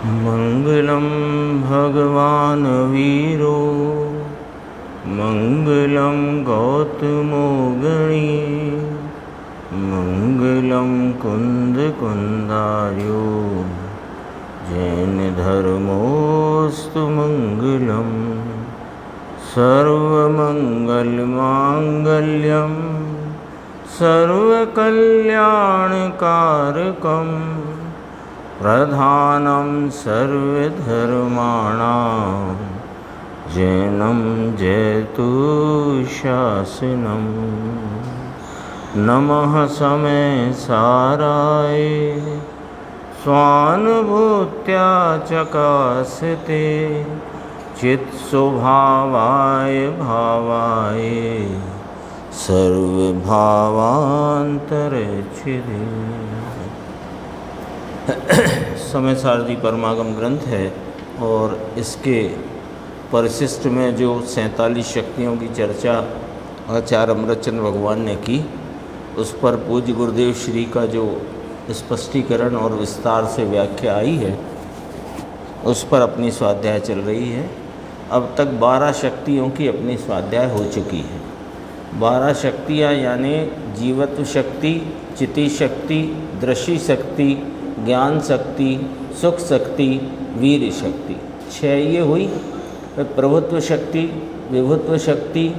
मंगलम भगवान वीरो मंगलम गौतमो गणी मंगलम कुंद कुंदार्यो जैन धर्मोस्तु मंगलम सर्वमंगलमांगल्यम सर्वकल्याणकारकम प्रधानं सर्वधर्माणां जैनं जयतु शासनं। नमः समय साराय स्वानुभूत्या चकासते चित्स्वभावाय भावाय सर्वभावांतरच्छिदे। समय सारथी परमागम ग्रंथ है और इसके परिशिष्ट में जो 47 शक्तियों की चर्चा आचार्य अमृतचंद्र भगवान ने की, उस पर पूज्य गुरुदेव श्री का जो स्पष्टीकरण और विस्तार से व्याख्या आई है, उस पर अपनी स्वाध्याय चल रही है। अब तक 12 शक्तियों की अपनी स्वाध्याय हो चुकी है। 12 शक्तियाँ यानी जीवत्व शक्ति, चिति शक्ति, दृष्टि शक्ति, ज्ञान शक्ति, सुख शक्ति, वीर शक्ति, 6 ये हुई। प्रभुत्व शक्ति, विभुत्व शक्ति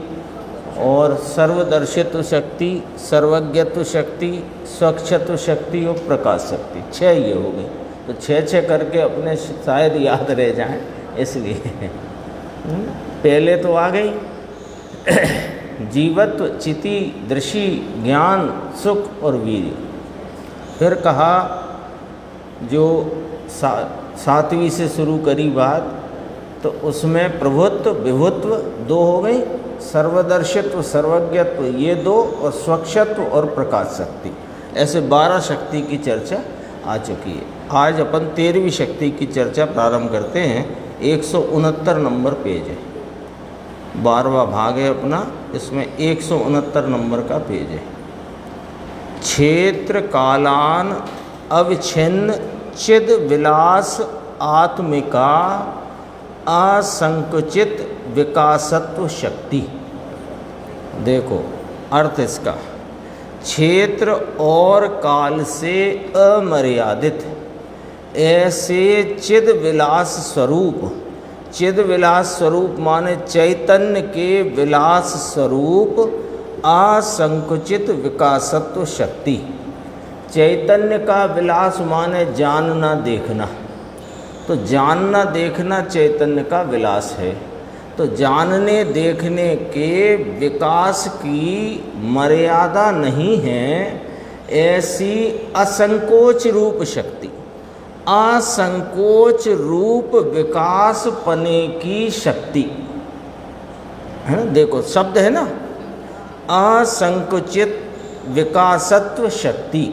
और सर्वदर्शित्व शक्ति, सर्वज्ञत्व शक्ति, स्वच्छत्व शक्ति और प्रकाश शक्ति, 6 ये हो गई। तो 6 करके अपने शायद याद रह जाएं, इसलिए पहले तो आ गई जीवत्व, चिति, दृष्टि, ज्ञान, सुख और वीर। फिर कहा जो 7वीं से शुरू करी बात, तो उसमें प्रभुत्व विभुत्व 2 हो गई, सर्वदर्शित्व सर्वज्ञत्व ये 2 और स्वच्छत्व और प्रकाश शक्ति, ऐसे 12 शक्ति की चर्चा आ चुकी है। आज अपन 13वीं शक्ति की चर्चा प्रारंभ करते हैं। 169 नंबर पेज है, 12वां भाग है अपना, इसमें 169 नंबर का पेज है। क्षेत्र कालान अविच्छिन्न चिद विलास आत्मिका असंकुचित विकासत्व शक्ति। देखो अर्थ इसका, क्षेत्र और काल से अमर्यादित ऐसे चिद विलास स्वरूप, चिद विलास स्वरूप माने चैतन्य के विलास स्वरूप असंकुचित विकासत्व शक्ति। चैतन्य का विलास माने जानना देखना, तो जानना देखना चैतन्य का विलास है। तो जानने देखने के विकास की मर्यादा नहीं है, ऐसी असंकोच रूप शक्ति, असंकोच रूप विकास पने की शक्ति है ना। देखो शब्द है ना, असंकुचित विकासत्व शक्ति।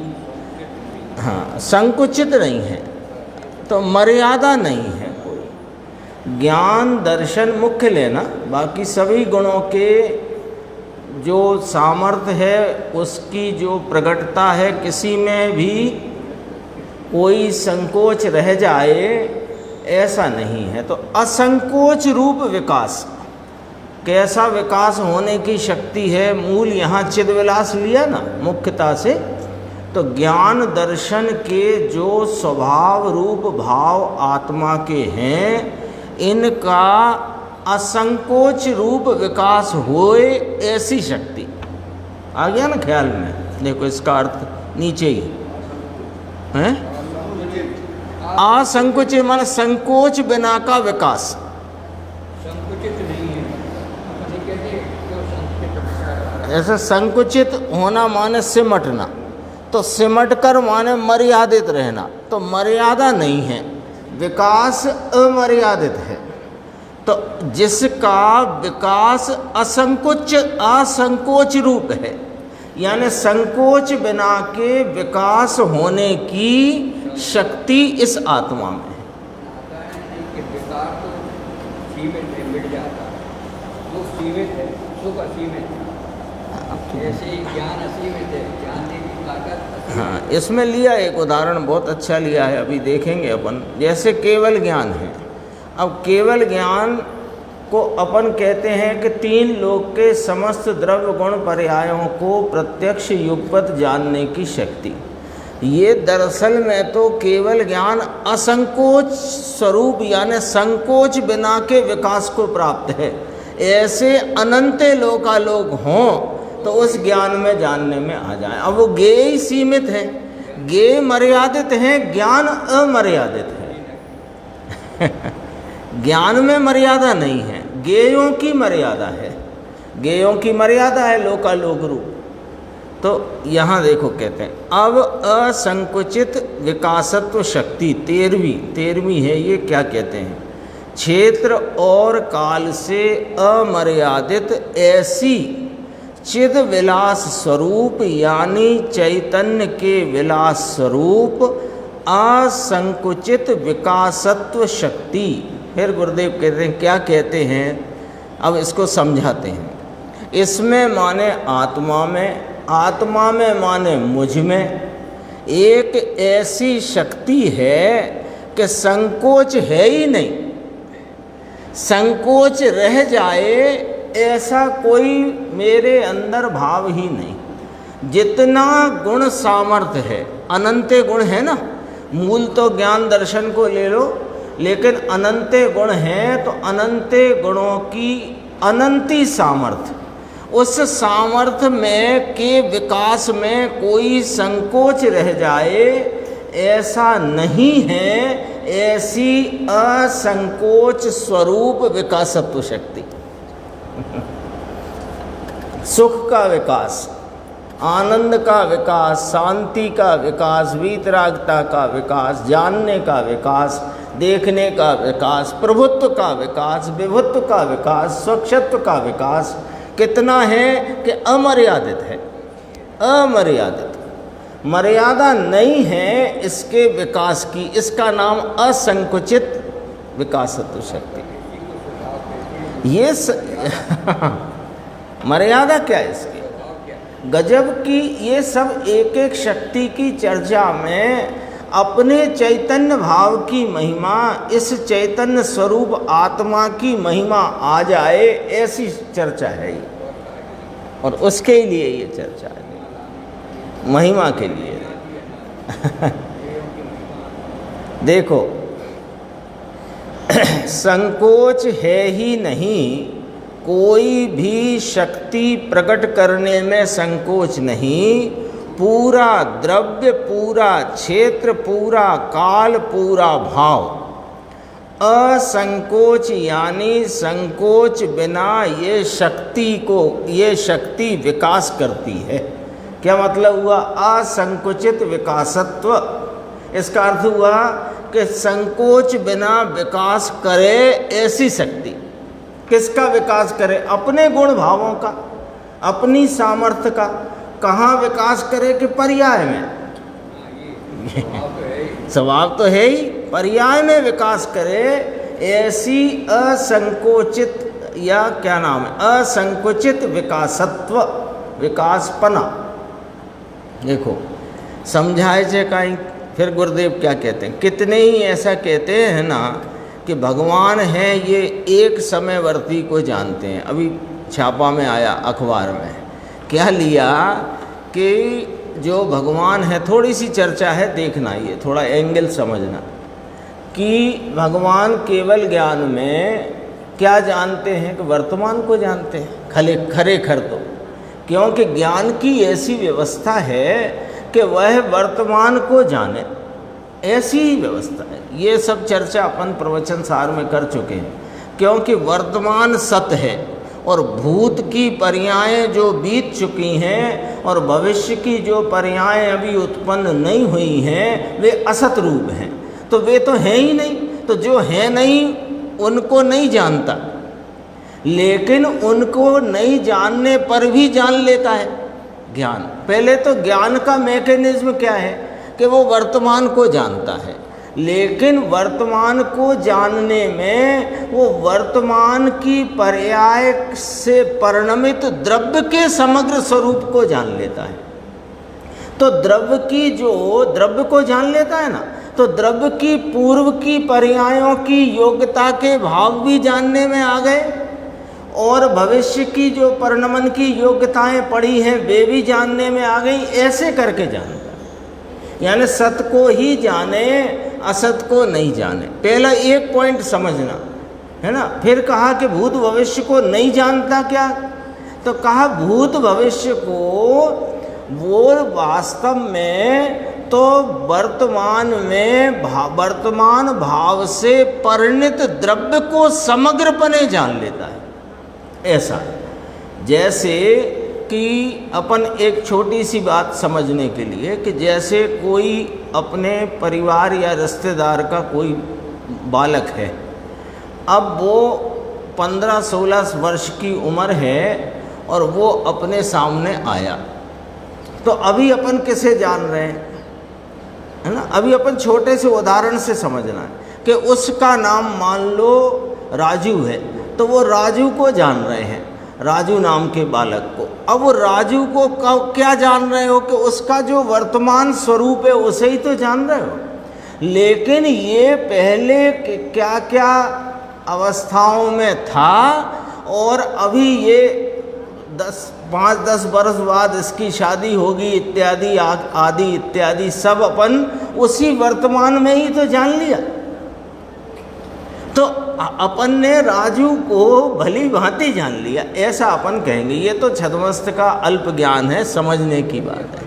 हाँ, संकुचित नहीं है तो मर्यादा नहीं है कोई। ज्ञान दर्शन मुख्य लेना, बाकी सभी गुणों के जो सामर्थ्य है, उसकी जो प्रकटता है, किसी में भी कोई संकोच रह जाए ऐसा नहीं है। तो असंकोच रूप विकास, कैसा विकास होने की शक्ति है, मूल यहाँ चिदविलास लिया ना मुख्यता से। तो ज्ञान दर्शन के जो स्वभाव रूप भाव आत्मा के हैं, इनका असंकोच रूप विकास होए ऐसी शक्ति। आ गया ना ख्याल में? देखो इसका अर्थ नीचे ही है, असंकुचित माने संकोच बिना का विकास। संकुचित नहीं है, ऐसा संकुचित होना माने सिमटना, तो सिमट कर माने मर्यादित रहना, तो मर्यादा नहीं है, विकास अमर्यादित है। तो जिसका विकास असंकोच रूप है, यानी संकोच बिना के विकास होने की शक्ति इस आत्मा में है। विकार तो सीमित है, मिट जाता है, वो सीमित है, सुख असीमित है। जैसे ज्ञान असीमित है, जानने की ताकत हाँ, इसमें लिया एक उदाहरण बहुत अच्छा लिया है, अभी देखेंगे अपन। जैसे केवल ज्ञान है। अब केवल ज्ञान को अपन कहते हैं कि तीन लोक के समस्त द्रव्य गुण पर्यायों को प्रत्यक्ष युगपत जानने की शक्ति। ये दरअसल में तो केवल ज्ञान असंकोच स्वरूप यानी संकोच बिना के विकास को प्राप्त है। ऐसे अनंत लोकालोक हों तो उस ज्ञान में जानने में आ जाए। अब वो ज्ञेय ही सीमित है, ज्ञेय मर्यादित है, ज्ञान अमर्यादित है। ज्ञान में मर्यादा नहीं है, ज्ञेयों की मर्यादा है, ज्ञेयों की मर्यादा है लोकालोक रूप। तो यहाँ देखो कहते हैं अब असंकुचित विकासत्व शक्ति 13वीं है। ये क्या कहते हैं? क्षेत्र और काल से अमर्यादित ऐसी चिद विलास स्वरूप यानी चैतन्य के विलास स्वरूप असंकुचित विकासत्व शक्ति। फिर गुरुदेव कहते हैं, क्या कहते हैं? अब इसको समझाते हैं। इसमें माने आत्मा में माने मुझ में एक ऐसी शक्ति है कि संकोच है ही नहीं, संकोच रह जाए ऐसा कोई मेरे अंदर भाव ही नहीं। जितना गुण सामर्थ्य है, अनंत गुण है ना, मूल तो ज्ञान दर्शन को ले लो, लेकिन अनंत गुण हैं तो अनंत गुणों की अनंती सामर्थ्य, उस सामर्थ्य में के विकास में कोई संकोच रह जाए ऐसा नहीं है। ऐसी असंकोच स्वरूप विकासत्व शक्ति, सुख का विकास, आनंद का विकास, शांति का विकास, वीतरागता का विकास, जानने का विकास, देखने का विकास, प्रभुत्व का विकास, विभुत्व का विकास, स्वच्छत्व का विकास कितना है कि अमर्यादित है। अमर्यादित मर्यादा नहीं है इसके विकास की। इसका नाम असंकुचित विकासत्व शक्ति। ये मर्यादा क्या है इसकी? गजब की। ये सब एक एक शक्ति की चर्चा में अपने चैतन्य भाव की महिमा, इस चैतन्य स्वरूप आत्मा की महिमा आ जाए, ऐसी चर्चा है ये। और उसके लिए ये चर्चा है, महिमा के लिए। देखो, संकोच है ही नहीं, कोई भी शक्ति प्रकट करने में संकोच नहीं। पूरा द्रव्य, पूरा क्षेत्र, पूरा काल, पूरा भाव असंकोच यानी संकोच बिना ये शक्ति विकास करती है। क्या मतलब हुआ? असंकुचित विकासत्व। इसका अर्थ हुआ कि संकोच बिना विकास करे ऐसी शक्ति। किसका विकास करे? अपने गुण भावों का, अपनी सामर्थ्य का। कहाँ विकास करे? कि पर्याय में। स्वभाव तो है ही, पर्याय में विकास करे। ऐसी असंकोचित या क्या नाम है, असंकुचित विकासत्व, विकासपना। देखो समझाए जे कहीं। फिर गुरुदेव क्या कहते हैं? कितने ही ऐसा कहते हैं ना कि भगवान हैं, ये एक समयवर्ती को जानते हैं। अभी छापा में आया अखबार में, क्या लिया कि जो भगवान है, थोड़ी सी चर्चा है, देखना ये थोड़ा एंगल समझना कि भगवान केवल ज्ञान में क्या जानते हैं? कि वर्तमान को जानते हैं खरेखर तो। क्योंकि ज्ञान की ऐसी व्यवस्था है कि वह वर्तमान को जाने, ऐसी ही व्यवस्था है। ये सब चर्चा अपन प्रवचन सार में कर चुके हैं। क्योंकि वर्तमान सत्य है और भूत की पर्यायें जो बीत चुकी हैं और भविष्य की जो पर्यायें अभी उत्पन्न नहीं हुई हैं वे असत रूप हैं। तो वे तो हैं ही नहीं, तो जो है नहीं उनको नहीं जानता, लेकिन उनको नहीं जानने पर भी जान लेता है ज्ञान। पहले तो ज्ञान का मैकेनिज्म क्या है कि वो वर्तमान को जानता है, लेकिन वर्तमान को जानने में वो वर्तमान की पर्याय से परिणमित द्रव्य के समग्र स्वरूप को जान लेता है। तो द्रव्य को जान लेता है ना, तो द्रव्य की पूर्व की पर्यायों की योग्यता के भाव भी जानने में आ गए, और भविष्य की जो परिणमन की योग्यताएं पड़ी हैं वे भी जानने में आ गई। ऐसे करके जानता, यानी सत को ही जाने, असत को नहीं जाने। पहला एक पॉइंट समझना है ना। फिर कहा कि भूत भविष्य को नहीं जानता क्या, तो कहा भूत भविष्य को वो वास्तव में तो वर्तमान में वर्तमान भाव से परिणित द्रव्य को समग्रपने जान लेता है। ऐसा जैसे कि अपन एक छोटी सी बात समझने के लिए, कि जैसे कोई अपने परिवार या रिश्तेदार का कोई बालक है, अब वो 15-16 वर्ष की उम्र है और वो अपने सामने आया, तो अभी अपन किसे जान रहे हैं, है ना। अभी अपन छोटे से उदाहरण से समझना है कि उसका नाम मान लो राजू है, तो वो राजू को जान रहे हैं, राजू नाम के बालक को। अब वो राजू को क्या जान रहे हो, कि उसका जो वर्तमान स्वरूप है उसे ही तो जान रहे हो, लेकिन ये पहले क्या क्या अवस्थाओं में था, और अभी ये 5-10 वर्ष बाद इसकी शादी होगी इत्यादि आदि इत्यादि सब अपन उसी वर्तमान में ही तो जान लिया। तो अपन ने राजू को भली भांति जान लिया, ऐसा अपन कहेंगे। ये तो छद्मस्त का अल्प ज्ञान है, समझने की बात है।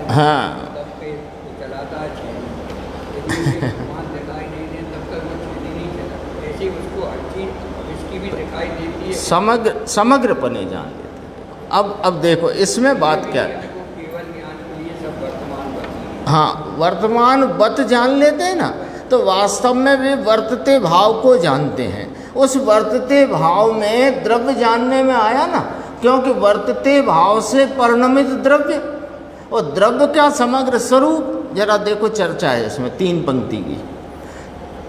हाँ समग्रपने जान लेते। अब देखो इसमें बात क्या है, हाँ वर्तमान वत जान लेते हैं ना, तो वास्तव में वे वर्तते भाव को जानते हैं। उस वर्तते भाव में द्रव्य जानने में आया ना, क्योंकि वर्तते भाव से परिणमित द्रव्य, और द्रव्य का समग्र स्वरूप जरा देखो, चर्चा है इसमें 3 पंक्ति की।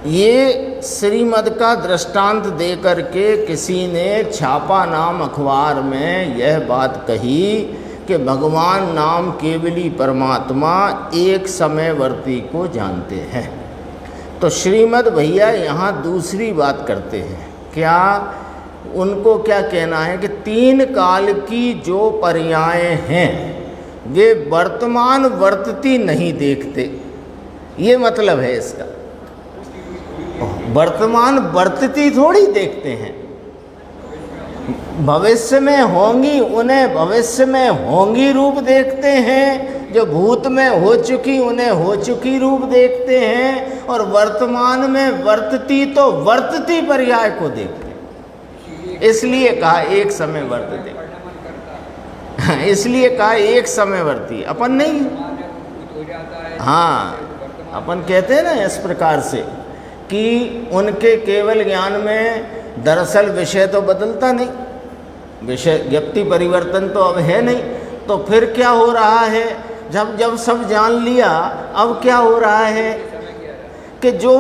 ये श्रीमद का दृष्टांत दे करके किसी ने छापा नाम अखबार में यह बात कही कि भगवान नाम केवली परमात्मा एक समयवर्ती को जानते हैं। तो श्रीमद भैया यहाँ दूसरी बात करते हैं, क्या उनको क्या कहना है कि 3 काल की जो पर्यायें हैं वे वर्तमान वर्तती नहीं देखते, ये मतलब है इसका। वर्तमान वर्तती थोड़ी देखते हैं, भविष्य में होंगी उन्हें भविष्य में होंगी रूप देखते हैं, जो भूत में हो चुकी उन्हें हो चुकी रूप देखते हैं, और वर्तमान में वर्तती तो वर्तती पर्याय को देखते हैं। इसलिए कहा एक समय वर्तते, इसलिए कहा एक समयवर्ती, अपन नहीं। हाँ अपन कहते हैं ना इस प्रकार से कि उनके केवल ज्ञान में दरअसल विषय तो बदलता नहीं, विषय व्यक्ति परिवर्तन तो अब है नहीं। तो फिर क्या हो रहा है, जब सब जान लिया, अब क्या हो रहा है कि जो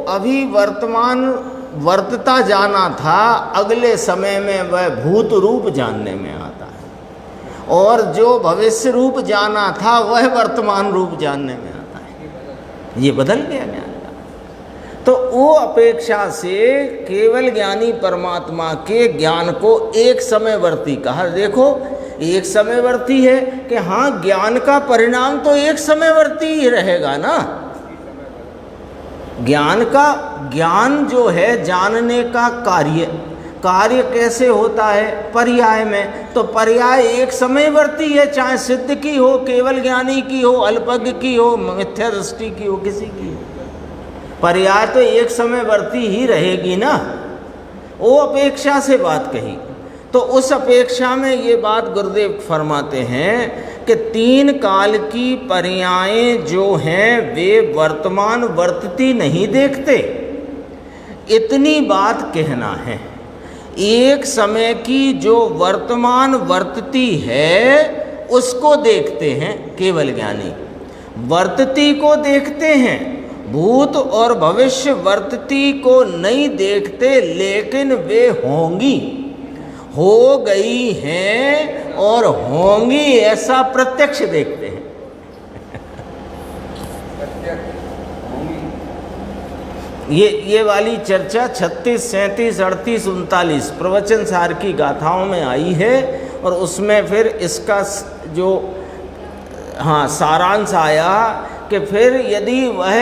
अभी वर्तमान वर्तता जाना था, अगले समय में वह भूत रूप जानने में आता है, और जो भविष्य रूप जाना था वह वर्तमान रूप जानने में आता है। ये बदल गया ज्ञान। तो वो अपेक्षा से केवल ज्ञानी परमात्मा के ज्ञान को एक समयवर्ती कहा। देखो एक समयवर्ती है कि हाँ ज्ञान का परिणाम तो एक समयवर्ती ही रहेगा ना। ज्ञान जो है जानने का कार्य कैसे होता है, पर्याय में। तो पर्याय एक समयवर्ती है, चाहे सिद्ध की हो, केवल ज्ञानी की हो, अल्पज्ञ की हो, मिथ्या दृष्टि की हो, किसी की हो, पर्याय तो एक समयवर्ती ही रहेगी ना। वो अपेक्षा से बात कही। तो उस अपेक्षा में ये बात गुरुदेव फरमाते हैं कि 3 काल की पर्यायें जो हैं वे वर्तमान वर्तती नहीं देखते, इतनी बात कहना है। एक समय की जो वर्तमान वर्तती है उसको देखते हैं केवल ज्ञानी, वर्तती को देखते हैं, भूत और भविष्य वर्तती को नहीं देखते, लेकिन वे हो गई हैं और होंगी ऐसा प्रत्यक्ष देखते हैं। ये वाली चर्चा 36, 37, 38, 39 प्रवचन सार की गाथाओं में आई है और उसमें फिर इसका जो सारांश आया कि फिर यदि वह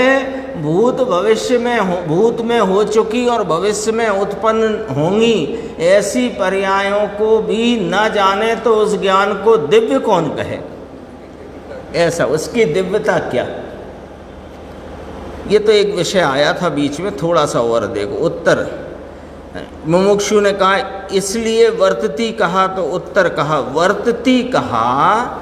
भूत में हो चुकी और भविष्य में उत्पन्न होंगी ऐसी पर्यायों को भी न जाने तो उस ज्ञान को दिव्य कौन कहे? ऐसा उसकी दिव्यता क्या? ये तो एक विषय आया था बीच में, थोड़ा सा और देखो। उत्तर मुमुक्षु ने कहा इसलिए वर्तती कहा, तो उत्तर कहा वर्तती कहा,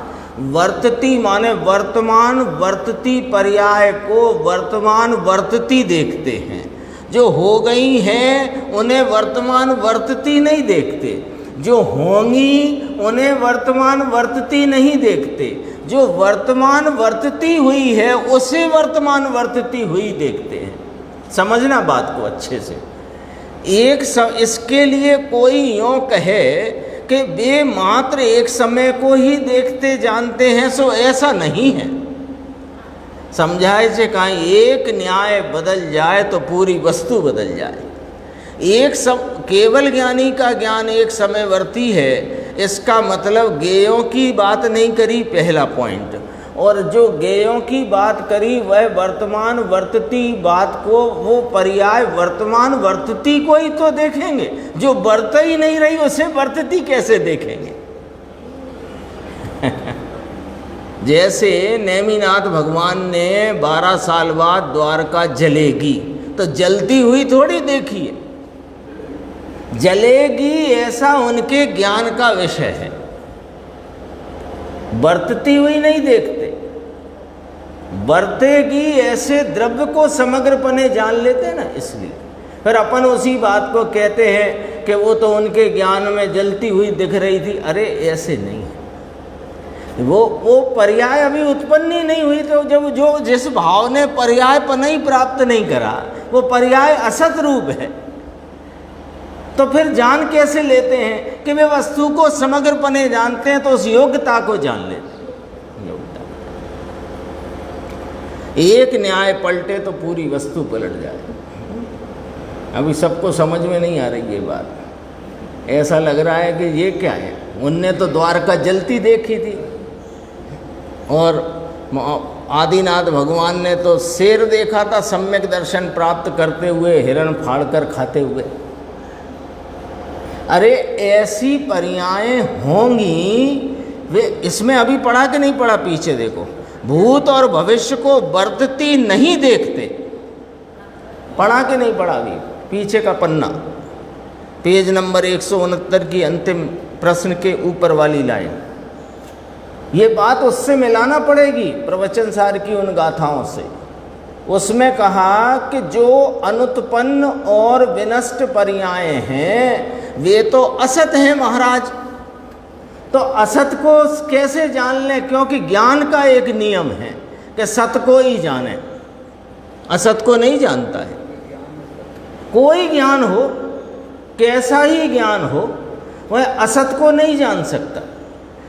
वर्तती माने वर्तमान, वर्तती पर्याय को वर्तमान वर्तती देखते हैं। जो हो गई हैं उन्हें वर्तमान वर्तती नहीं देखते, जो होंगी उन्हें वर्तमान वर्तती नहीं देखते, जो वर्तमान वर्तती हुई है उसे वर्तमान वर्तती हुई देखते हैं। समझना बात को अच्छे से। इसके लिए कोई यूँ कहे कि वे मात्र एक समय को ही देखते जानते हैं, सो ऐसा नहीं है। समझाए से कहीं एक न्याय बदल जाए तो पूरी वस्तु बदल जाए। केवल ज्ञानी का ज्ञान एक समयवर्ती है, इसका मतलब गेयों की बात नहीं करी, पहला पॉइंट। और जो गेयों की बात करी वह वर्तमान वर्तती बात को, वो पर्याय वर्तमान वर्तती को ही तो देखेंगे। जो वर्त ही नहीं रही उसे वर्तती कैसे देखेंगे? जैसे नेमिनाथ भगवान ने 12 साल बाद द्वारका जलेगी, तो जलती हुई थोड़ी देखी है, जलेगी ऐसा उनके ज्ञान का विषय है, बरतती हुई नहीं देखते। बरतेगी ऐसे द्रव्य को समग्रपने जान लेते ना, इसलिए फिर अपन उसी बात को कहते हैं कि वो तो उनके ज्ञान में जलती हुई दिख रही थी। अरे ऐसे नहीं है, वो पर्याय अभी उत्पन्न ही नहीं हुई। तो जब जो जिस भाव ने पर्याय पर नहीं प्राप्त नहीं करा, वो पर्याय असत रूप है, तो फिर जान कैसे लेते हैं कि वे वस्तु को समग्रपने जानते हैं? तो उस योग्यता को जान लेते हैं। योग्यता एक न्याय पलटे तो पूरी वस्तु पलट जाए। अभी सबको समझ में नहीं आ रही ये बात, ऐसा लग रहा है कि ये क्या है। उनने तो द्वारका जलती देखी थी, और आदिनाथ भगवान ने तो शेर देखा था सम्यक दर्शन प्राप्त करते हुए, हिरण फाड़कर खाते हुए। अरे ऐसी पर्यायें होंगी, वे इसमें अभी पढ़ा कि नहीं पढ़ा? पीछे देखो, भूत और भविष्य को वर्तती नहीं देखते। पढ़ा कि नहीं पढ़ा? अभी पीछे का पन्ना, पेज नंबर 169 की अंतिम प्रश्न के ऊपर वाली लाइन। ये बात उससे मिलाना पड़ेगी, प्रवचन सार की उन गाथाओं से। उसमें कहा कि जो अनुत्पन्न और विनष्ट पर्याय हैं वे तो असत हैं महाराज। तो असत को कैसे जान लें? क्योंकि ज्ञान का एक नियम है कि सत को ही जाने, असत को नहीं जानता है। कोई ज्ञान हो, कैसा ही ज्ञान हो, वह असत को नहीं जान सकता,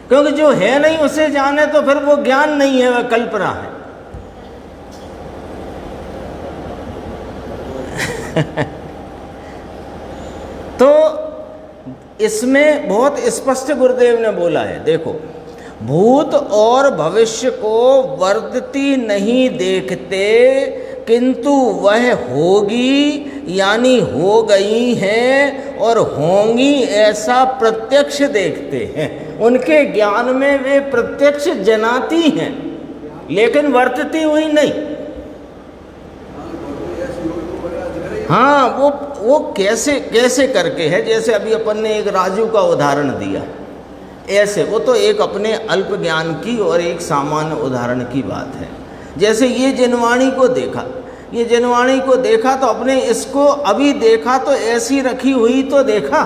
क्योंकि जो है नहीं उसे जाने तो फिर वो ज्ञान नहीं है, वह कल्पना है। तो इसमें बहुत स्पष्ट गुरुदेव ने बोला है, देखो, भूत और भविष्य को वर्तती नहीं देखते, किंतु वह होगी यानी हो गई हैं और होंगी ऐसा प्रत्यक्ष देखते हैं। उनके ज्ञान में वे प्रत्यक्ष जनाती हैं, लेकिन वर्तती हुई नहीं। हाँ, वो कैसे करके है, जैसे अभी अपन ने एक राजू का उदाहरण दिया, ऐसे वो तो एक अपने अल्प ज्ञान की और एक सामान्य उदाहरण की बात है। जैसे ये जिनवाणी को देखा, ये जिनवाणी को देखा तो अपने इसको अभी देखा तो ऐसी रखी हुई तो देखा,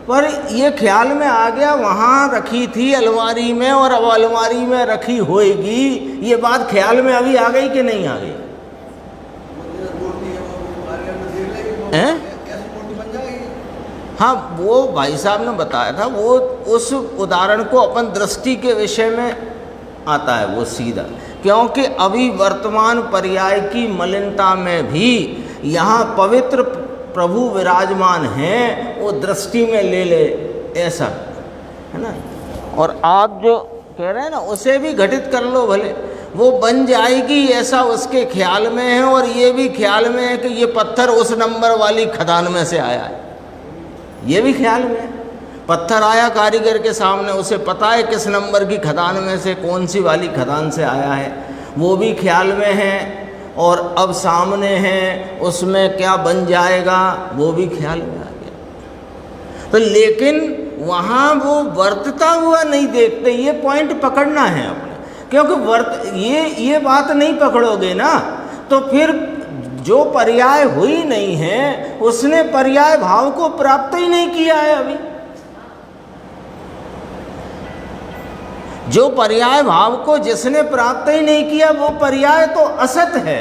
पर ये ख्याल में आ गया वहाँ रखी थी अलमारी में और अब अलमारी में रखी होएगी। ये बात ख्याल में अभी आ गई कि नहीं आ गई? हाँ, वो भाई साहब ने बताया था, वो उस उदाहरण को अपन दृष्टि के विषय में आता है वो सीधा, क्योंकि अभी वर्तमान पर्याय की मलिनता में भी यहाँ पवित्र प्रभु विराजमान हैं, वो दृष्टि में ले ले, ऐसा है ना। और आप जो कह रहे हैं ना, उसे भी घटित कर लो भले, वो बन जाएगी ऐसा उसके ख्याल में है, और ये भी ख्याल में है कि ये पत्थर उस नंबर वाली खदान में से आया है, ये भी ख्याल में है। पत्थर आया कारीगर के सामने, उसे पता है किस नंबर की खदान में से, कौन सी वाली खदान से आया है, वो भी ख्याल में है। और अब सामने है, उसमें क्या बन जाएगा वो भी ख्याल में आ गया। तो लेकिन वहाँ वो वर्तता हुआ नहीं देखते, ये पॉइंट पकड़ना है अपने, क्योंकि ये बात नहीं पकड़ोगे ना तो फिर जो पर्याय हुई नहीं है उसने पर्याय भाव को प्राप्त ही नहीं किया है अभी। जो पर्याय भाव को जिसने प्राप्त ही नहीं किया वो पर्याय तो असत है,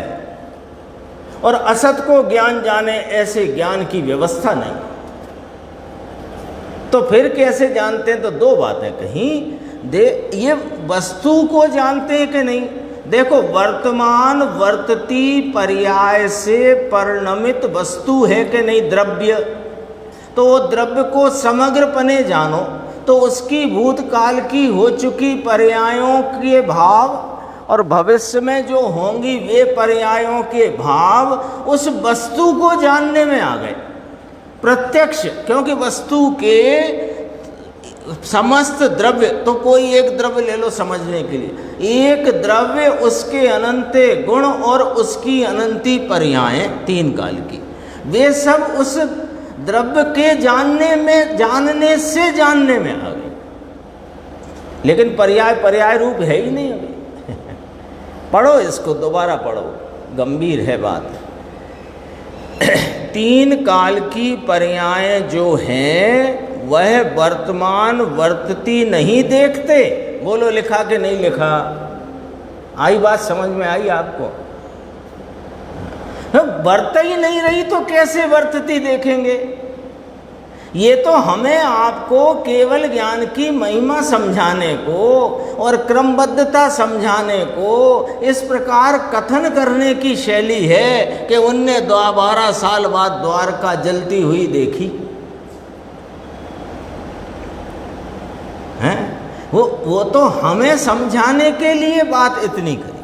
और असत को ज्ञान जाने ऐसे ज्ञान की व्यवस्था नहीं। तो फिर कैसे जानते हैं? तो दो बातें कहीं ये वस्तु को जानते हैं कि नहीं। देखो, वर्तमान वर्तती पर्याय से परिणमित वस्तु है कि नहीं द्रव्य, तो वो द्रव्य को समग्रपने जानो तो उसकी भूतकाल की हो चुकी पर्यायों के भाव और भविष्य में जो होंगी वे पर्यायों के भाव उस वस्तु को जानने में आ गए प्रत्यक्ष। क्योंकि वस्तु के समस्त द्रव्य, तो कोई एक द्रव्य ले लो समझने के लिए, एक द्रव्य उसके अनंते गुण और उसकी अनंती पर्यायें तीन काल की, वे सब उस द्रव्य के जानने से जानने में आ गए। लेकिन पर्याय रूप है ही नहीं अभी। पढ़ो इसको, दोबारा पढ़ो, गंभीर है बात। तीन काल की पर्याय जो हैं वह वर्तमान वर्तती नहीं देखते। बोलो, लिखा कि नहीं लिखा? आई बात समझ में आई आपको? वर्त ही नहीं रही तो कैसे वर्तती देखेंगे? ये तो हमें आपको केवल ज्ञान की महिमा समझाने को और क्रमबद्धता समझाने को इस प्रकार कथन करने की शैली है कि उनने 12 साल बाद द्वारका जलती हुई देखी हैं। वो तो हमें समझाने के लिए बात इतनी करी,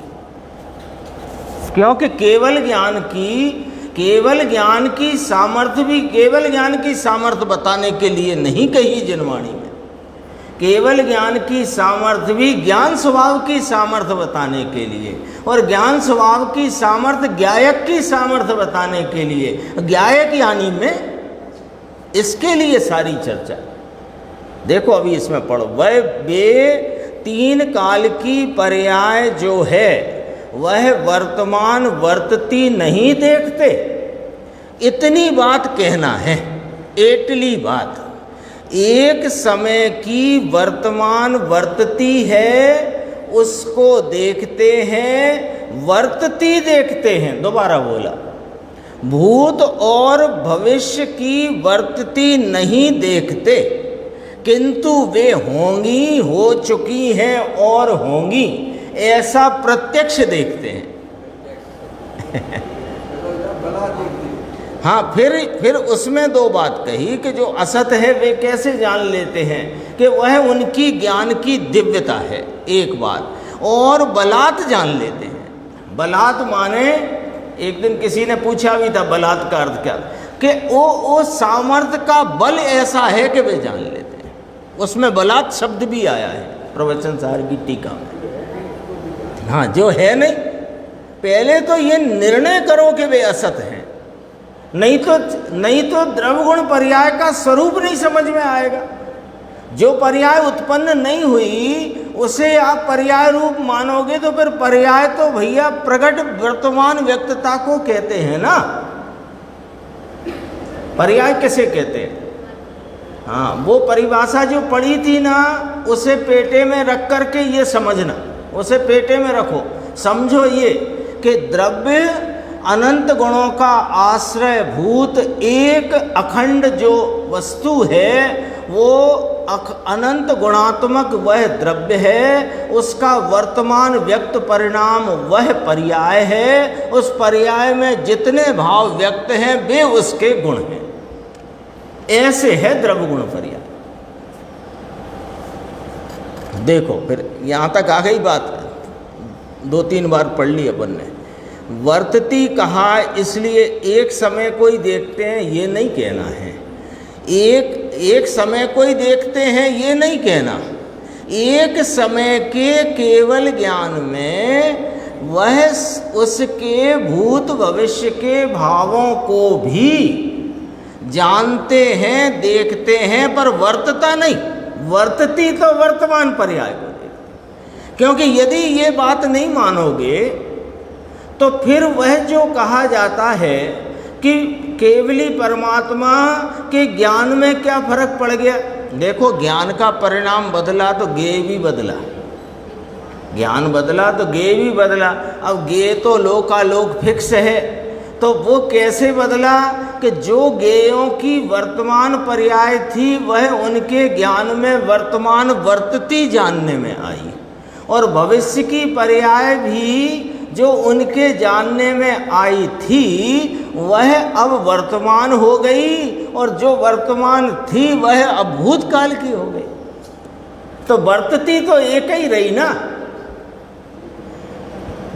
क्योंकि केवल ज्ञान की सामर्थ्य भी केवल ज्ञान की सामर्थ्य बताने के लिए नहीं कही जिनवाणी में। केवल ज्ञान की सामर्थ्य भी ज्ञान स्वभाव की सामर्थ्य बताने के लिए, और ज्ञान स्वभाव की सामर्थ्य ज्ञायक की सामर्थ्य बताने के लिए, ज्ञायक यानी में इसके लिए सारी चर्चा। देखो अभी इसमें पढ़ो, वह वे तीन काल की पर्याय जो है वह वर्तमान वर्तती नहीं देखते। इतनी बात कहना है, एटली बात। एक समय की वर्तमान वर्तती है उसको देखते हैं, वर्तती देखते हैं। दोबारा बोला, भूत और भविष्य की वर्तती नहीं देखते, किंतु वे होंगी, हो चुकी हैं और होंगी ऐसा प्रत्यक्ष देखते हैं। हाँ, फिर उसमें दो बात कही कि जो असत है वे कैसे जान लेते हैं कि वह उनकी ज्ञान की दिव्यता है, एक बात, और बलात् जान लेते हैं। बलात् माने, एक दिन किसी ने पूछा भी था बलात् का अर्थ क्या, कि वो सामर्थ्य का बल ऐसा है कि वे जान लेते हैं। उसमें बलात् शब्द भी आया है प्रवचन सार की टीका में। हाँ, जो है नहीं, पहले तो ये निर्णय करो कि वे असत हैं, नहीं तो द्रव्यगुण पर्याय का स्वरूप नहीं समझ में आएगा। जो पर्याय उत्पन्न नहीं हुई उसे आप पर्याय रूप मानोगे तो फिर पर्याय तो भैया प्रकट वर्तमान व्यक्तता को कहते हैं ना। पर्याय किसे कहते हैं? हाँ, वो परिभाषा जो पढ़ी थी ना, उसे पेटे में रख करके ये समझना, उसे पेटे में रखो, समझो ये कि द्रव्य अनंत गुणों का आश्रय भूत एक अखंड जो वस्तु है वो अनंत गुणात्मक वह द्रव्य है, उसका वर्तमान व्यक्त परिणाम वह पर्याय है, उस पर्याय में जितने भाव व्यक्त हैं वे उसके गुण हैं। ऐसे है द्रव्य गुण पर्याय। देखो फिर यहाँ तक आ गई बात, 2-3 बार पढ़ ली अपन ने। वर्तती कहा इसलिए एक समय कोई देखते हैं ये नहीं कहना है, एक समय कोई देखते हैं ये नहीं कहना, एक समय के केवल ज्ञान में वह उसके भूत भविष्य के भावों को भी जानते हैं, देखते हैं, पर वर्तता नहीं। वर्तती तो वर्तमान पर्याय को देखते, क्योंकि यदि ये बात नहीं मानोगे तो फिर वह जो कहा जाता है कि केवली परमात्मा के ज्ञान में क्या फर्क पड़ गया। देखो ज्ञान का परिणाम बदला तो ज्ञेय भी बदला, ज्ञान बदला तो ज्ञेय भी बदला। अब ज्ञेय तो लोकालोक फिक्स है, तो वो कैसे बदला कि जो ज्ञेयों की वर्तमान पर्याय थी वह उनके ज्ञान में वर्तमान वर्तती जानने में आई, और भविष्य की पर्याय भी जो उनके जानने में आई थी वह अब वर्तमान हो गई, और जो वर्तमान थी वह अब भूतकाल की हो गई। तो वर्तती तो एक ही रही ना,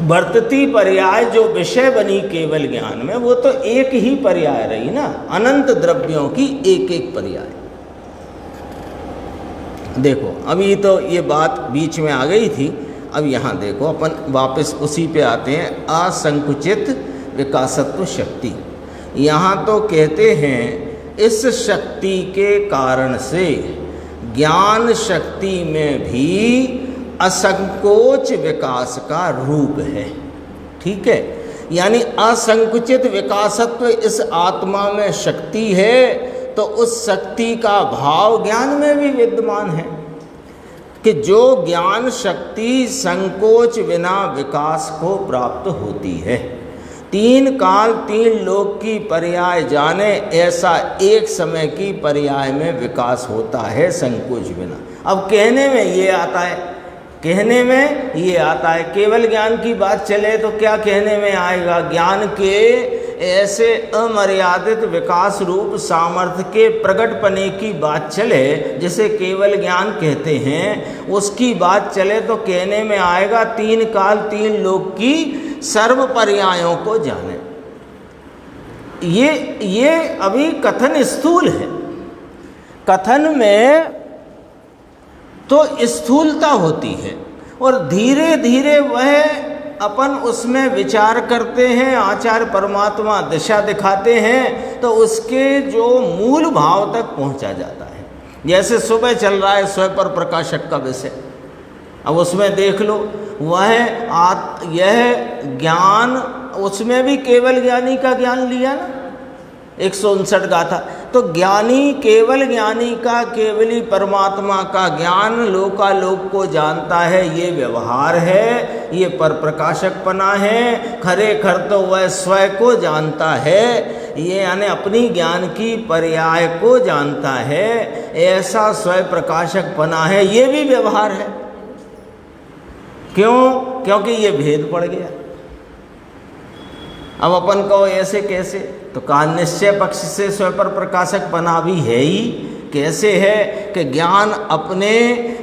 वर्तती पर्याय जो विषय बनी केवल ज्ञान में वो तो एक ही पर्याय रही ना, अनंत द्रव्यों की एक एक पर्याय। देखो अभी तो ये बात बीच में आ गई थी, अब यहाँ देखो अपन वापस उसी पे आते हैं। असंकुचित विकासत्व शक्ति, यहाँ तो कहते हैं इस शक्ति के कारण से ज्ञान शक्ति में भी असंकोच विकास का रूप है। ठीक है, यानी असंकुचित विकासत्व इस आत्मा में शक्ति है, तो उस शक्ति का भाव ज्ञान में भी विद्यमान है कि जो ज्ञान शक्ति संकोच बिना विकास को प्राप्त होती है। 3 काल 3 लोक की पर्याय जाने, ऐसा एक समय की पर्याय में विकास होता है संकोच बिना। अब कहने में ये आता है, कहने में ये आता है, केवल ज्ञान की बात चले तो क्या कहने में आएगा। ज्ञान के ऐसे अमर्यादित विकास रूप सामर्थ्य के प्रकट पने की बात चले, जिसे केवल ज्ञान कहते हैं, उसकी बात चले तो कहने में आएगा 3 काल 3 लोक की सर्व पर्यायों को जाने। ये अभी कथन स्थूल है, कथन में तो स्थूलता होती है, और धीरे धीरे वह अपन उसमें विचार करते हैं, आचार्य परमात्मा दिशा दिखाते हैं, तो उसके जो मूल भाव तक पहुंचा जाता है। जैसे सुबह चल रहा है स्वयं पर प्रकाशक का विषय, अब उसमें देख लो यह ज्ञान, उसमें भी केवल ज्ञानी का ज्ञान लिया ना, 159 गाथा। तो ज्ञानी केवल ज्ञानी का केवली परमात्मा का ज्ञान लोकालोक को जानता है, ये व्यवहार है, ये पर प्रकाशकपना है। खरे खर तो वह स्वयं को जानता है, ये यानी अपनी ज्ञान की पर्याय को जानता है, ऐसा स्वयं प्रकाशकपना है, ये भी व्यवहार है। क्यों? क्योंकि ये भेद पड़ गया। अब अपन कहो ऐसे कैसे, तो कहा निश्चय पक्ष से स्वयं पर प्रकाशक बना भी है ही। कैसे है कि ज्ञान अपने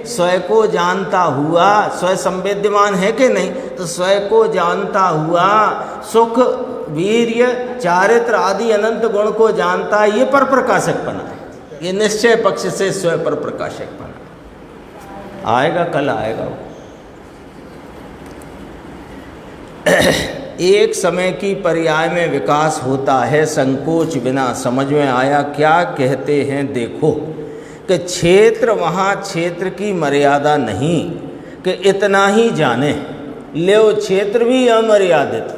स्वयं को जानता हुआ, स्वयं संवेद्यमान है कि नहीं, तो स्वयं को जानता हुआ सुख वीर्य चारित्र आदि अनंत गुण को जानता है, ये पर प्रकाशक बना है। ये निश्चय पक्ष से स्वयं पर प्रकाशक बना आएगा, कल आएगा वो। एक समय की पर्याय में विकास होता है संकोच बिना। समझ में आया क्या कहते हैं? देखो कि क्षेत्र, वहाँ क्षेत्र की मर्यादा नहीं कि इतना ही जाने, ले क्षेत्र भी अमर्यादित,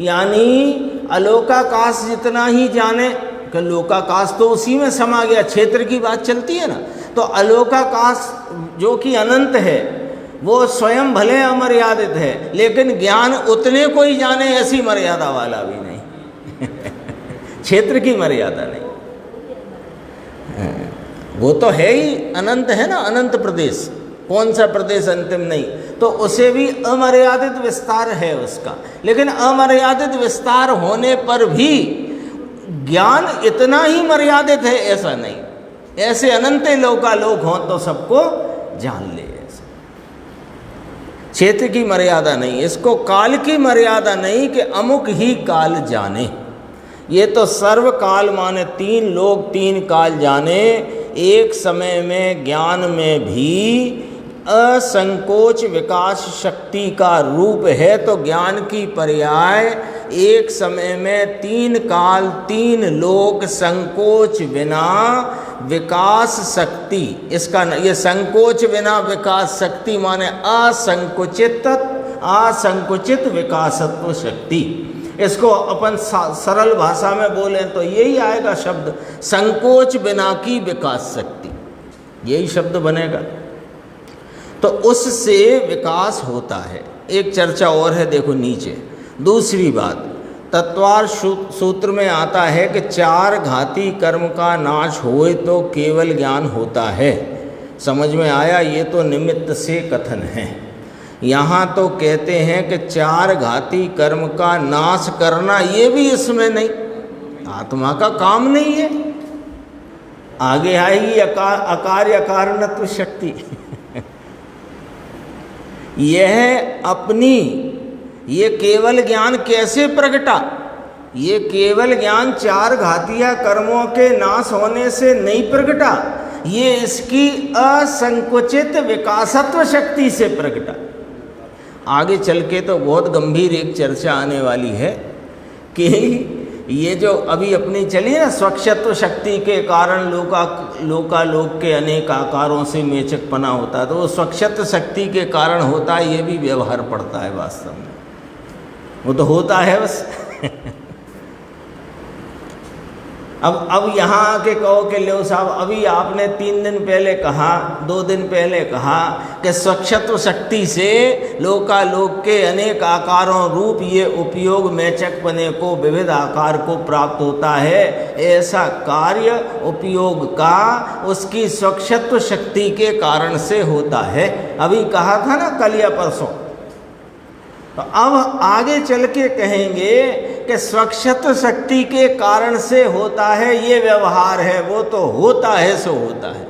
यानी अलोकाकाश जितना ही जाने, कि लोकाकाश तो उसी में समा गया, क्षेत्र की बात चलती है ना। तो अलोकाकाश जो कि अनंत है वो स्वयं भले अमर्यादित है, लेकिन ज्ञान उतने को ही जाने ऐसी मर्यादा वाला भी नहीं क्षेत्र की मर्यादा नहीं। वो तो है ही, अनंत है ना, अनंत प्रदेश, कौन सा प्रदेश अंतिम नहीं, तो उसे भी अमर्यादित विस्तार है उसका। लेकिन अमर्यादित विस्तार होने पर भी ज्ञान इतना ही मर्यादित है ऐसा नहीं, ऐसे अनंत लोकालोक हों तो सबको जान ले, ऐसा क्षेत्र की मर्यादा नहीं, इसको काल की मर्यादा नहीं कि अमुक ही काल जाने। ये तो सर्व काल माने 3 लोक 3 काल जाने। एक समय में ज्ञान में भी असंकोच विकास शक्ति का रूप है, तो ज्ञान की पर्याय एक समय में 3 काल 3 लोक संकोच बिना विकास शक्ति, इसका ये संकोच बिना विकास शक्ति माने असंकुचित विकासत्व शक्ति। इसको अपन सरल भाषा में बोलें तो यही आएगा शब्द, संकोच बिना की विकास शक्ति, यही शब्द बनेगा। तो उससे विकास होता है। एक चर्चा और है, देखो नीचे दूसरी बात, तत्वार सूत्र में आता है कि 4 घाती कर्म का नाश होए तो केवल ज्ञान होता है। समझ में आया? ये तो निमित्त से कथन है। यहाँ तो कहते हैं कि 4 घाती कर्म का नाश करना, ये भी इसमें नहीं, आत्मा का काम नहीं है। आगे आएगी अकार्य अकारणत्व शक्ति यह अपनी, ये केवल ज्ञान कैसे प्रगटा? ये केवल ज्ञान 4 घातीय कर्मों के नाश होने से नहीं प्रगटा, ये इसकी असंकुचित विकासत्व शक्ति से प्रगटा। आगे चल के तो बहुत गंभीर एक चर्चा आने वाली है कि ये जो अभी अपनी चली ना, स्वक्षत्व शक्ति के कारण लोकालोक के अनेक आकारों से मेचकपना होता है, तो वो स्वक्षत्व शक्ति के कारण होता है, ये भी व्यवहार पड़ता है वास्तव में, वो तो होता है बस अब यहाँ आके कहो कि लो साहब, अभी आपने 3 दिन पहले कहा, 2 दिन पहले कहा कि स्वक्षत्व शक्ति से लोकालोक के अनेक आकारों रूप ये उपयोग मेचकपने को, विविध आकार को प्राप्त होता है। ऐसा कार्य उपयोग का उसकी स्वक्षत्व शक्ति के कारण से होता है। अभी कहा था ना कल या परसों। तो अब आगे चल के कहेंगे कि स्वक्षत्व शक्ति के कारण से होता है, ये व्यवहार है, वो तो होता है सो होता है।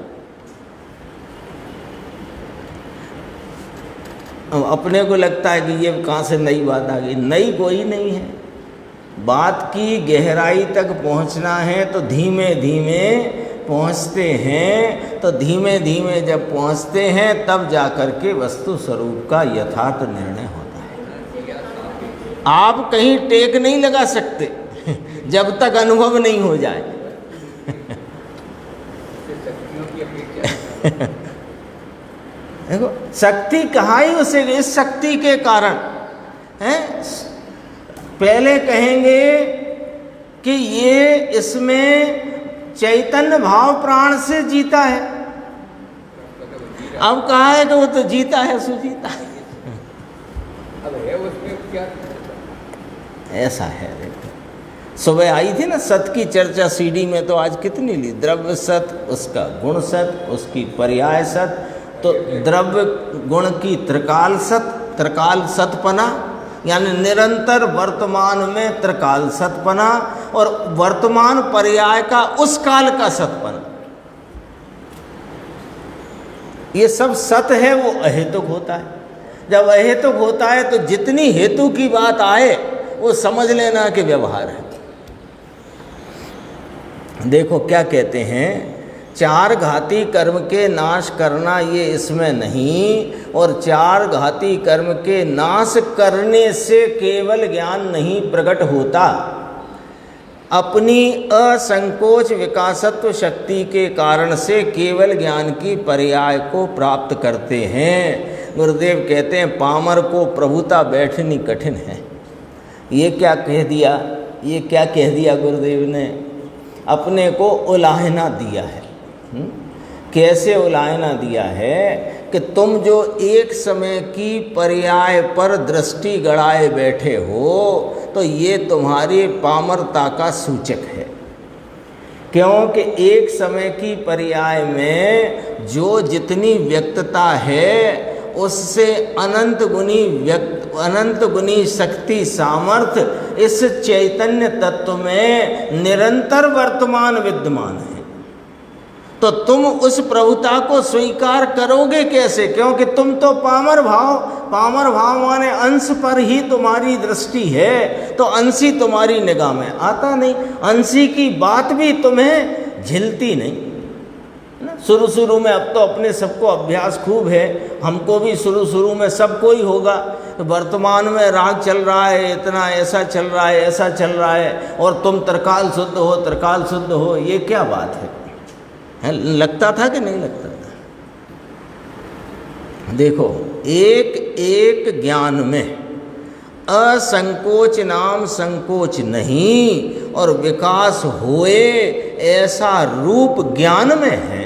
अब अपने को लगता है कि ये कहाँ से नई बात आ गई, नई कोई नहीं है। बात की गहराई तक पहुँचना है तो धीमे धीमे पहुँचते हैं, तो धीमे धीमे जब पहुँचते हैं तब जाकर के वस्तु स्वरूप का यथार्थ निर्णय होता है। आप कहीं टेक नहीं लगा सकते जब तक अनुभव नहीं हो जाए देखो शक्ति कहाँ ही उसे, इस शक्ति के कारण है। पहले कहेंगे कि ये इसमें चैतन्य भाव प्राण से जीता है, अब कहा है कि वो तो जीता है, सुजीता है। अब है उसमें क्या, ऐसा है। देखो सुबह आई थी ना सत की चर्चा सीडी में, तो आज कितनी ली, द्रव्य सत, उसका गुण सत, उसकी पर्याय सत, तो द्रव्य गुण की त्रिकाल सत, त्रिकाल सतपना यानी निरंतर वर्तमान में त्रिकाल सतपना, और वर्तमान पर्याय का उस काल का सतपना, ये सब सत है, वो अहेतुक होता है। जब अहेतुक होता है तो जितनी हेतु की बात आए वो समझ लेना कि व्यवहार है। देखो क्या कहते हैं, 4 घाती कर्म के नाश करना ये इसमें नहीं, और 4 घाती कर्म के नाश करने से केवल ज्ञान नहीं प्रकट होता, अपनी असंकोच विकासत्व शक्ति के कारण से केवल ज्ञान की पर्याय को प्राप्त करते हैं। गुरुदेव कहते हैं पामर को प्रभुता बैठनी कठिन है। ये क्या कह दिया, ये क्या कह दिया गुरुदेव ने, अपने को उलाहना दिया है। कैसे उलाहना दिया है कि तुम जो एक समय की पर्याय पर दृष्टि गड़ाए बैठे हो, तो ये तुम्हारी पामरता का सूचक है। क्योंकि एक समय की पर्याय में जो जितनी व्यक्तता है उससे अनंत गुनी शक्ति सामर्थ्य इस चैतन्य तत्व में निरंतर वर्तमान विद्यमान है। तो तुम उस प्रभुता को स्वीकार करोगे कैसे? क्योंकि तुम तो पामर भाव माने अंश पर ही तुम्हारी दृष्टि है, तो अंशी तुम्हारी निगाह में आता नहीं, अंशी की बात भी तुम्हें झिलती नहीं ना। शुरू में, अब तो अपने सबको अभ्यास खूब है, हमको भी शुरू में सबको ही होगा। तो वर्तमान में राग चल रहा है, इतना ऐसा चल रहा है, ऐसा चल रहा है, और तुम त्रिकाल शुद्ध हो, ये क्या बात है? लगता था कि नहीं लगता था? देखो, एक ज्ञान में असंकोच नाम संकोच नहीं, और विकास होए ऐसा रूप ज्ञान में है,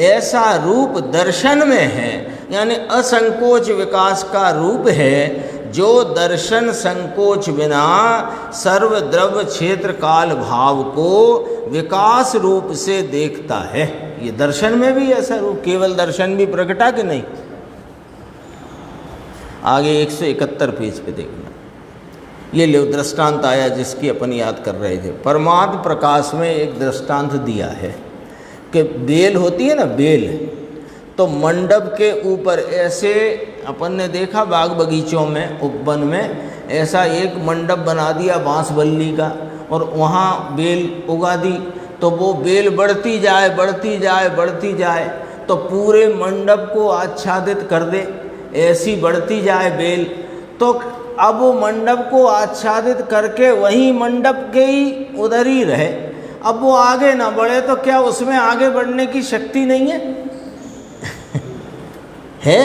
ऐसा रूप दर्शन में है। यानी असंकोच विकास का रूप है, जो दर्शन संकोच बिना सर्व द्रव्य क्षेत्र काल भाव को विकास रूप से देखता है। ये दर्शन में भी ऐसा रूप, केवल दर्शन भी प्रकटा कि नहीं? आगे 171 पेज पे देखना, ये ले दृष्टांत आया जिसकी अपन याद कर रहे थे। परमात्म प्रकाश में एक दृष्टांत दिया है कि बेल होती है ना, बेल, तो मंडप के ऊपर ऐसे अपन ने देखा बाग बगीचों में, उपवन में ऐसा एक मंडप बना दिया बांस बल्ली का, और वहाँ बेल उगा दी। तो वो बेल बढ़ती जाए तो पूरे मंडप को आच्छादित कर दे, ऐसी बढ़ती जाए बेल। तो अब वो मंडप को आच्छादित करके वहीं मंडप के ही उधर ही रहे, अब वो आगे ना बढ़े, तो क्या उसमें आगे बढ़ने की शक्ति नहीं है? है?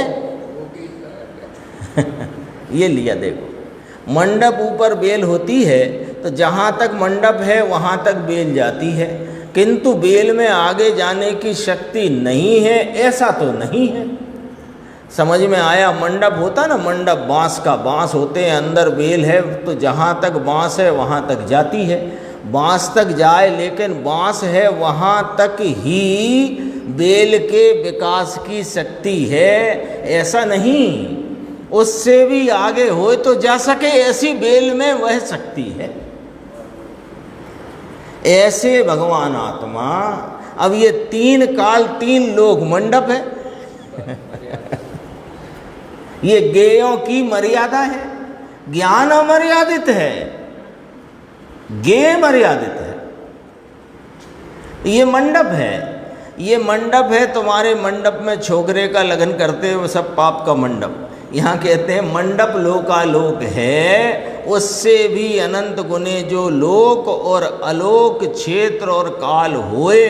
ये लिया देखो, मंडप ऊपर बेल होती है तो जहाँ तक मंडप है वहाँ तक बेल जाती है, किंतु बेल में आगे जाने की शक्ति नहीं है, ऐसा तो नहीं है। समझ में आया? मंडप होता ना, मंडप बांस का, बांस होते हैं, अंदर बेल है, तो जहाँ तक बांस है वहाँ तक जाती है, बांस तक जाए, लेकिन बांस है वहाँ तक ही बेल के विकास की शक्ति है, ऐसा नहीं। उससे भी आगे हो तो जा सके, ऐसी बेल में वह शक्ति है। ऐसे भगवान आत्मा, अब ये 3 काल 3 लोक मंडप है। ये ज्ञेयों की मर्यादा है, ज्ञान अमर्यादित है, ज्ञेय मर्यादित है। ये मंडप है, ये मंडप है। तुम्हारे मंडप में छोकरे का लगन करते हो, सब पाप का मंडप। यहाँ कहते हैं मंडप लोकालोक है, उससे भी अनंत गुने जो लोक और अलोक क्षेत्र और काल होए,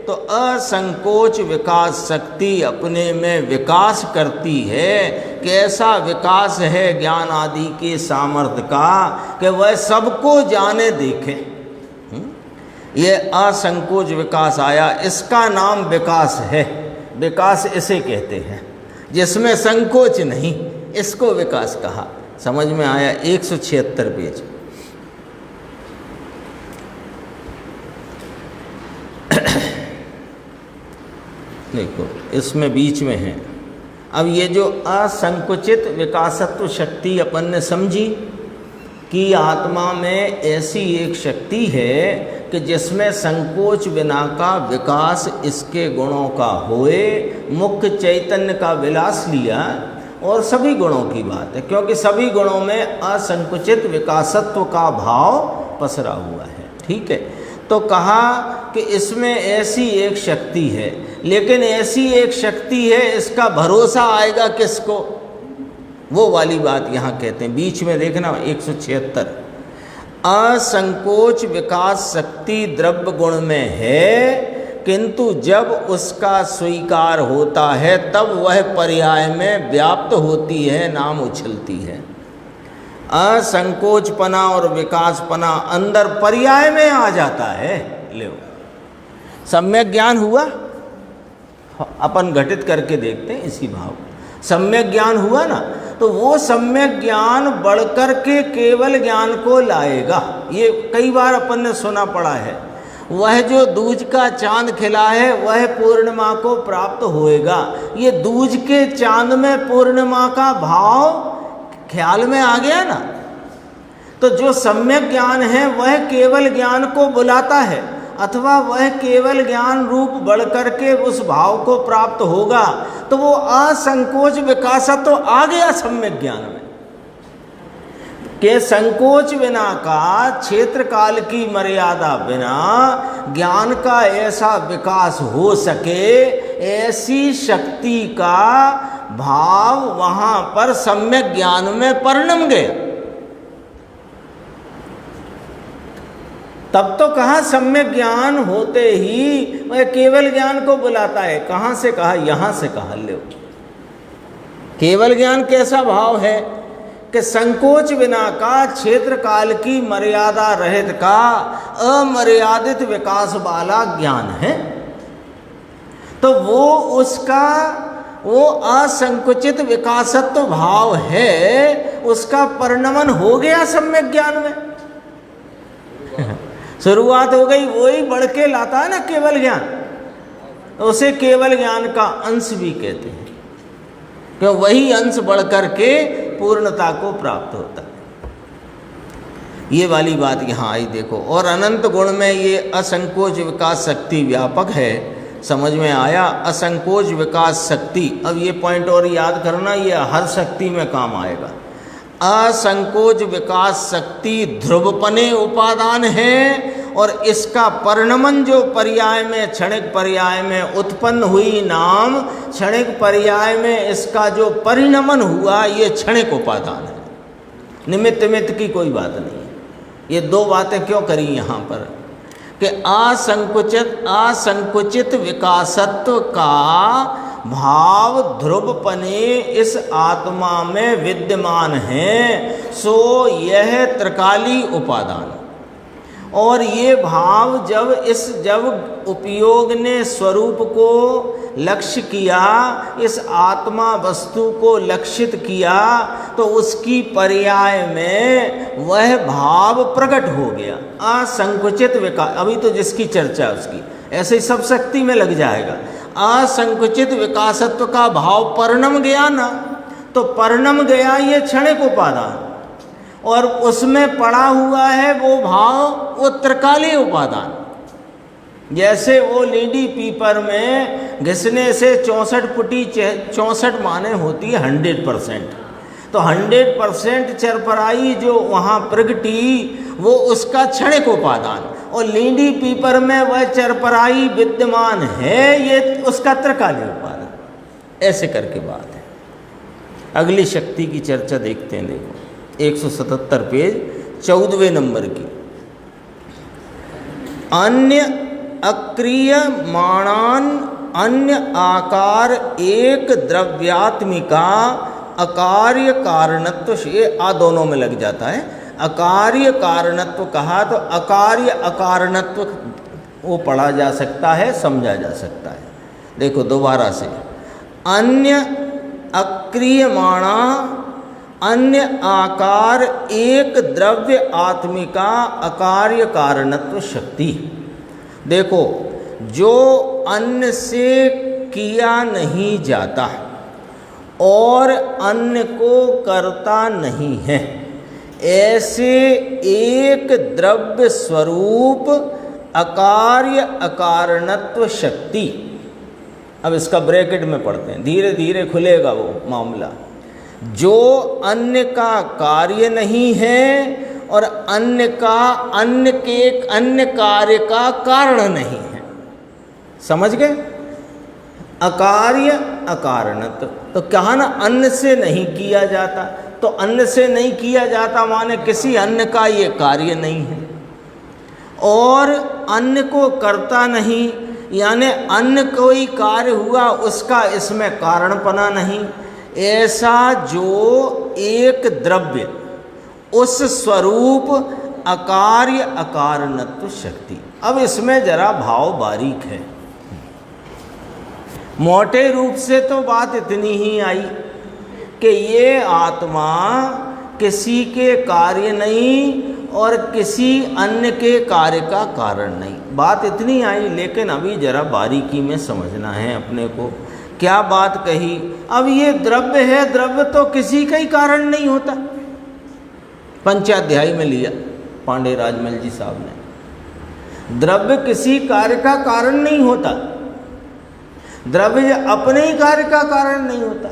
तो असंकोच विकास शक्ति अपने में विकास करती है। कैसा विकास है ज्ञान आदि के सामर्थ्य का कि वह सबको जाने देखे। ये असंकोच विकास आया, इसका नाम विकास है। विकास इसे कहते हैं जिसमें संकोच नहीं, इसको विकास कहा। समझ में आया? 176 पेज। देखो, इसमें बीच में है। अब ये जो असंकुचित विकासत्व शक्ति अपन ने समझी कि आत्मा में ऐसी एक शक्ति है कि जिसमें संकोच बिना का विकास इसके गुणों का होए। मुख्य चैतन्य का विलास लिया और सभी गुणों की बात है, क्योंकि सभी गुणों में असंकुचित विकासत्व का भाव पसरा हुआ है। ठीक है, तो कहा कि इसमें ऐसी एक शक्ति है, लेकिन ऐसी एक शक्ति है, इसका भरोसा आएगा किसको? वो वाली बात यहाँ कहते हैं, बीच में देखना 176। असंकोच विकास शक्ति द्रव्य गुण में है, किंतु जब उसका स्वीकार होता है तब वह पर्याय में व्याप्त होती है, नाम उछलती है। असंकोचपना और विकासपना अंदर पर्याय में आ जाता है। ले सम्यक ज्ञान हुआ, अपन घटित करके देखते हैं इसी भाव। सम्यक ज्ञान हुआ ना, तो वो सम्यक ज्ञान बढ़कर के केवल ज्ञान को लाएगा। ये कई बार अपन ने सुना पड़ा है। वह जो दूज का चांद खिला है वह पूर्णिमा को प्राप्त होएगा। ये दूज के चांद में पूर्णिमा का भाव ख्याल में आ गया ना। तो जो सम्यक ज्ञान है वह केवल ज्ञान को बुलाता है, अथवा वह केवल ज्ञान रूप बढ़ करके उस भाव को प्राप्त होगा। तो वो असंकोच विकासत्व तो आ गया सम्यक ज्ञान में, के संकोच बिना का, क्षेत्र काल की मर्यादा बिना ज्ञान का ऐसा विकास हो सके, ऐसी शक्ति का भाव वहां पर सम्यक ज्ञान में परिणम गया। तब तो कहा सम्यक ज्ञान होते ही वह केवल ज्ञान को बुलाता है। कहां से कहा? यहां से कहा। लो, केवल ज्ञान कैसा भाव है कि संकोच बिना का, क्षेत्र काल की मर्यादा रहित का, अमर्यादित विकास वाला ज्ञान है। तो वो उसका वो असंकुचित विकासत्व भाव है, उसका परिणमन हो गया सम्यक ज्ञान में। शुरुआत हो गई, वही बढ़ के लाता है ना केवल ज्ञान, तो उसे केवल ज्ञान का अंश भी कहते हैं, क्यों वही अंश बढ़ करके पूर्णता को प्राप्त होता है। ये वाली बात यहाँ आई देखो। और अनंत गुण में ये असंकोच विकास शक्ति व्यापक है, समझ में आया? असंकोच विकास शक्ति। अब ये पॉइंट और याद करना, ये हर शक्ति में काम आएगा। असंकोच विकास शक्ति ध्रुवपने उपादान है, और इसका परिणमन जो पर्याय में, क्षणिक पर्याय में उत्पन्न हुई नाम, क्षणिक पर्याय में इसका जो परिणमन हुआ, ये क्षणिक उपादान है। निमित्त निमित्त की कोई बात नहीं है। ये दो बातें क्यों करी यहाँ पर कि असंकुचित विकासत्व का भाव ध्रुवपने इस आत्मा में विद्यमान है, सो यह त्रिकाली उपादान। और ये भाव जब उपयोग ने स्वरूप को लक्ष्य किया, इस आत्मा वस्तु को लक्षित किया, तो उसकी पर्याय में वह भाव प्रकट हो गया। असंकुचित विकास, अभी तो जिसकी चर्चा उसकी, ऐसे ही सब शक्ति में लग जाएगा। असंकुचित विकासत्व का भाव परिणम गया ना, तो परिणम गया ये क्षणिक उपादान, और उसमें पड़ा हुआ है वो भाव, वो त्रिकालीय उपादान। जैसे वो लीडी पीपर में घिसने से 64 पुटी 64 माने होती है 100%, तो 100% चरपराई जो वहाँ प्रगटी, वो उसका क्षणिक उपादान, और लीडी पीपर में वह चरपराई विद्यमान है, ये उसका त्रिकालीय उपादान। ऐसे करके बात है। अगली शक्ति की चर्चा देखते हैं। देखो 177 पेज 14वें नंबर की। अन्य अक्रियमाणान अन्य आकार एक द्रव्यात्मिका अकार्य कारणत्व से, आ दोनों में लग जाता है। अकार्य कारणत्व कहा तो अकार्य अकारणत्व वो पढ़ा जा सकता है, समझा जा सकता है। देखो दोबारा से, अन्य अक्रियमाणा अन्य आकार एक द्रव्य आत्मिका अकार्य कारणत्व शक्ति। देखो, जो अन्य से किया नहीं जाता और अन्य को करता नहीं है, ऐसे एक द्रव्य स्वरूप अकार्य अकारणत्व शक्ति। अब इसका ब्रैकेट में पढ़ते हैं, धीरे धीरे खुलेगा वो मामला। जो अन्य का कार्य नहीं है और अन्य कार्य का कारण नहीं है। समझ गए? अकार्य अकारणत्व तो कहा ना, अन्न से नहीं किया जाता, तो अन्न से नहीं किया जाता माने किसी अन्य का ये कार्य नहीं है, और अन्य को करता नहीं, यानी अन्य कोई कार्य हुआ उसका इसमें कारणपना नहीं। ऐसा जो एक द्रव्य, उस स्वरूप अकार्य अकारणत्व शक्ति। अब इसमें जरा भाव बारीक है। मोटे रूप से तो बात इतनी ही आई कि ये आत्मा किसी के कार्य नहीं और किसी अन्य के कार्य का कारण नहीं। बात इतनी आई, लेकिन अभी जरा बारीकी में समझना है अपने को। क्या बात कही? अब ये द्रव्य है, द्रव्य तो किसी का ही कारण नहीं होता। पंचाध्यायी में लिया पांडे राजमल जी साहब ने, द्रव्य किसी कार्य का कारण नहीं होता, द्रव्य अपने ही कार्य का कारण नहीं होता।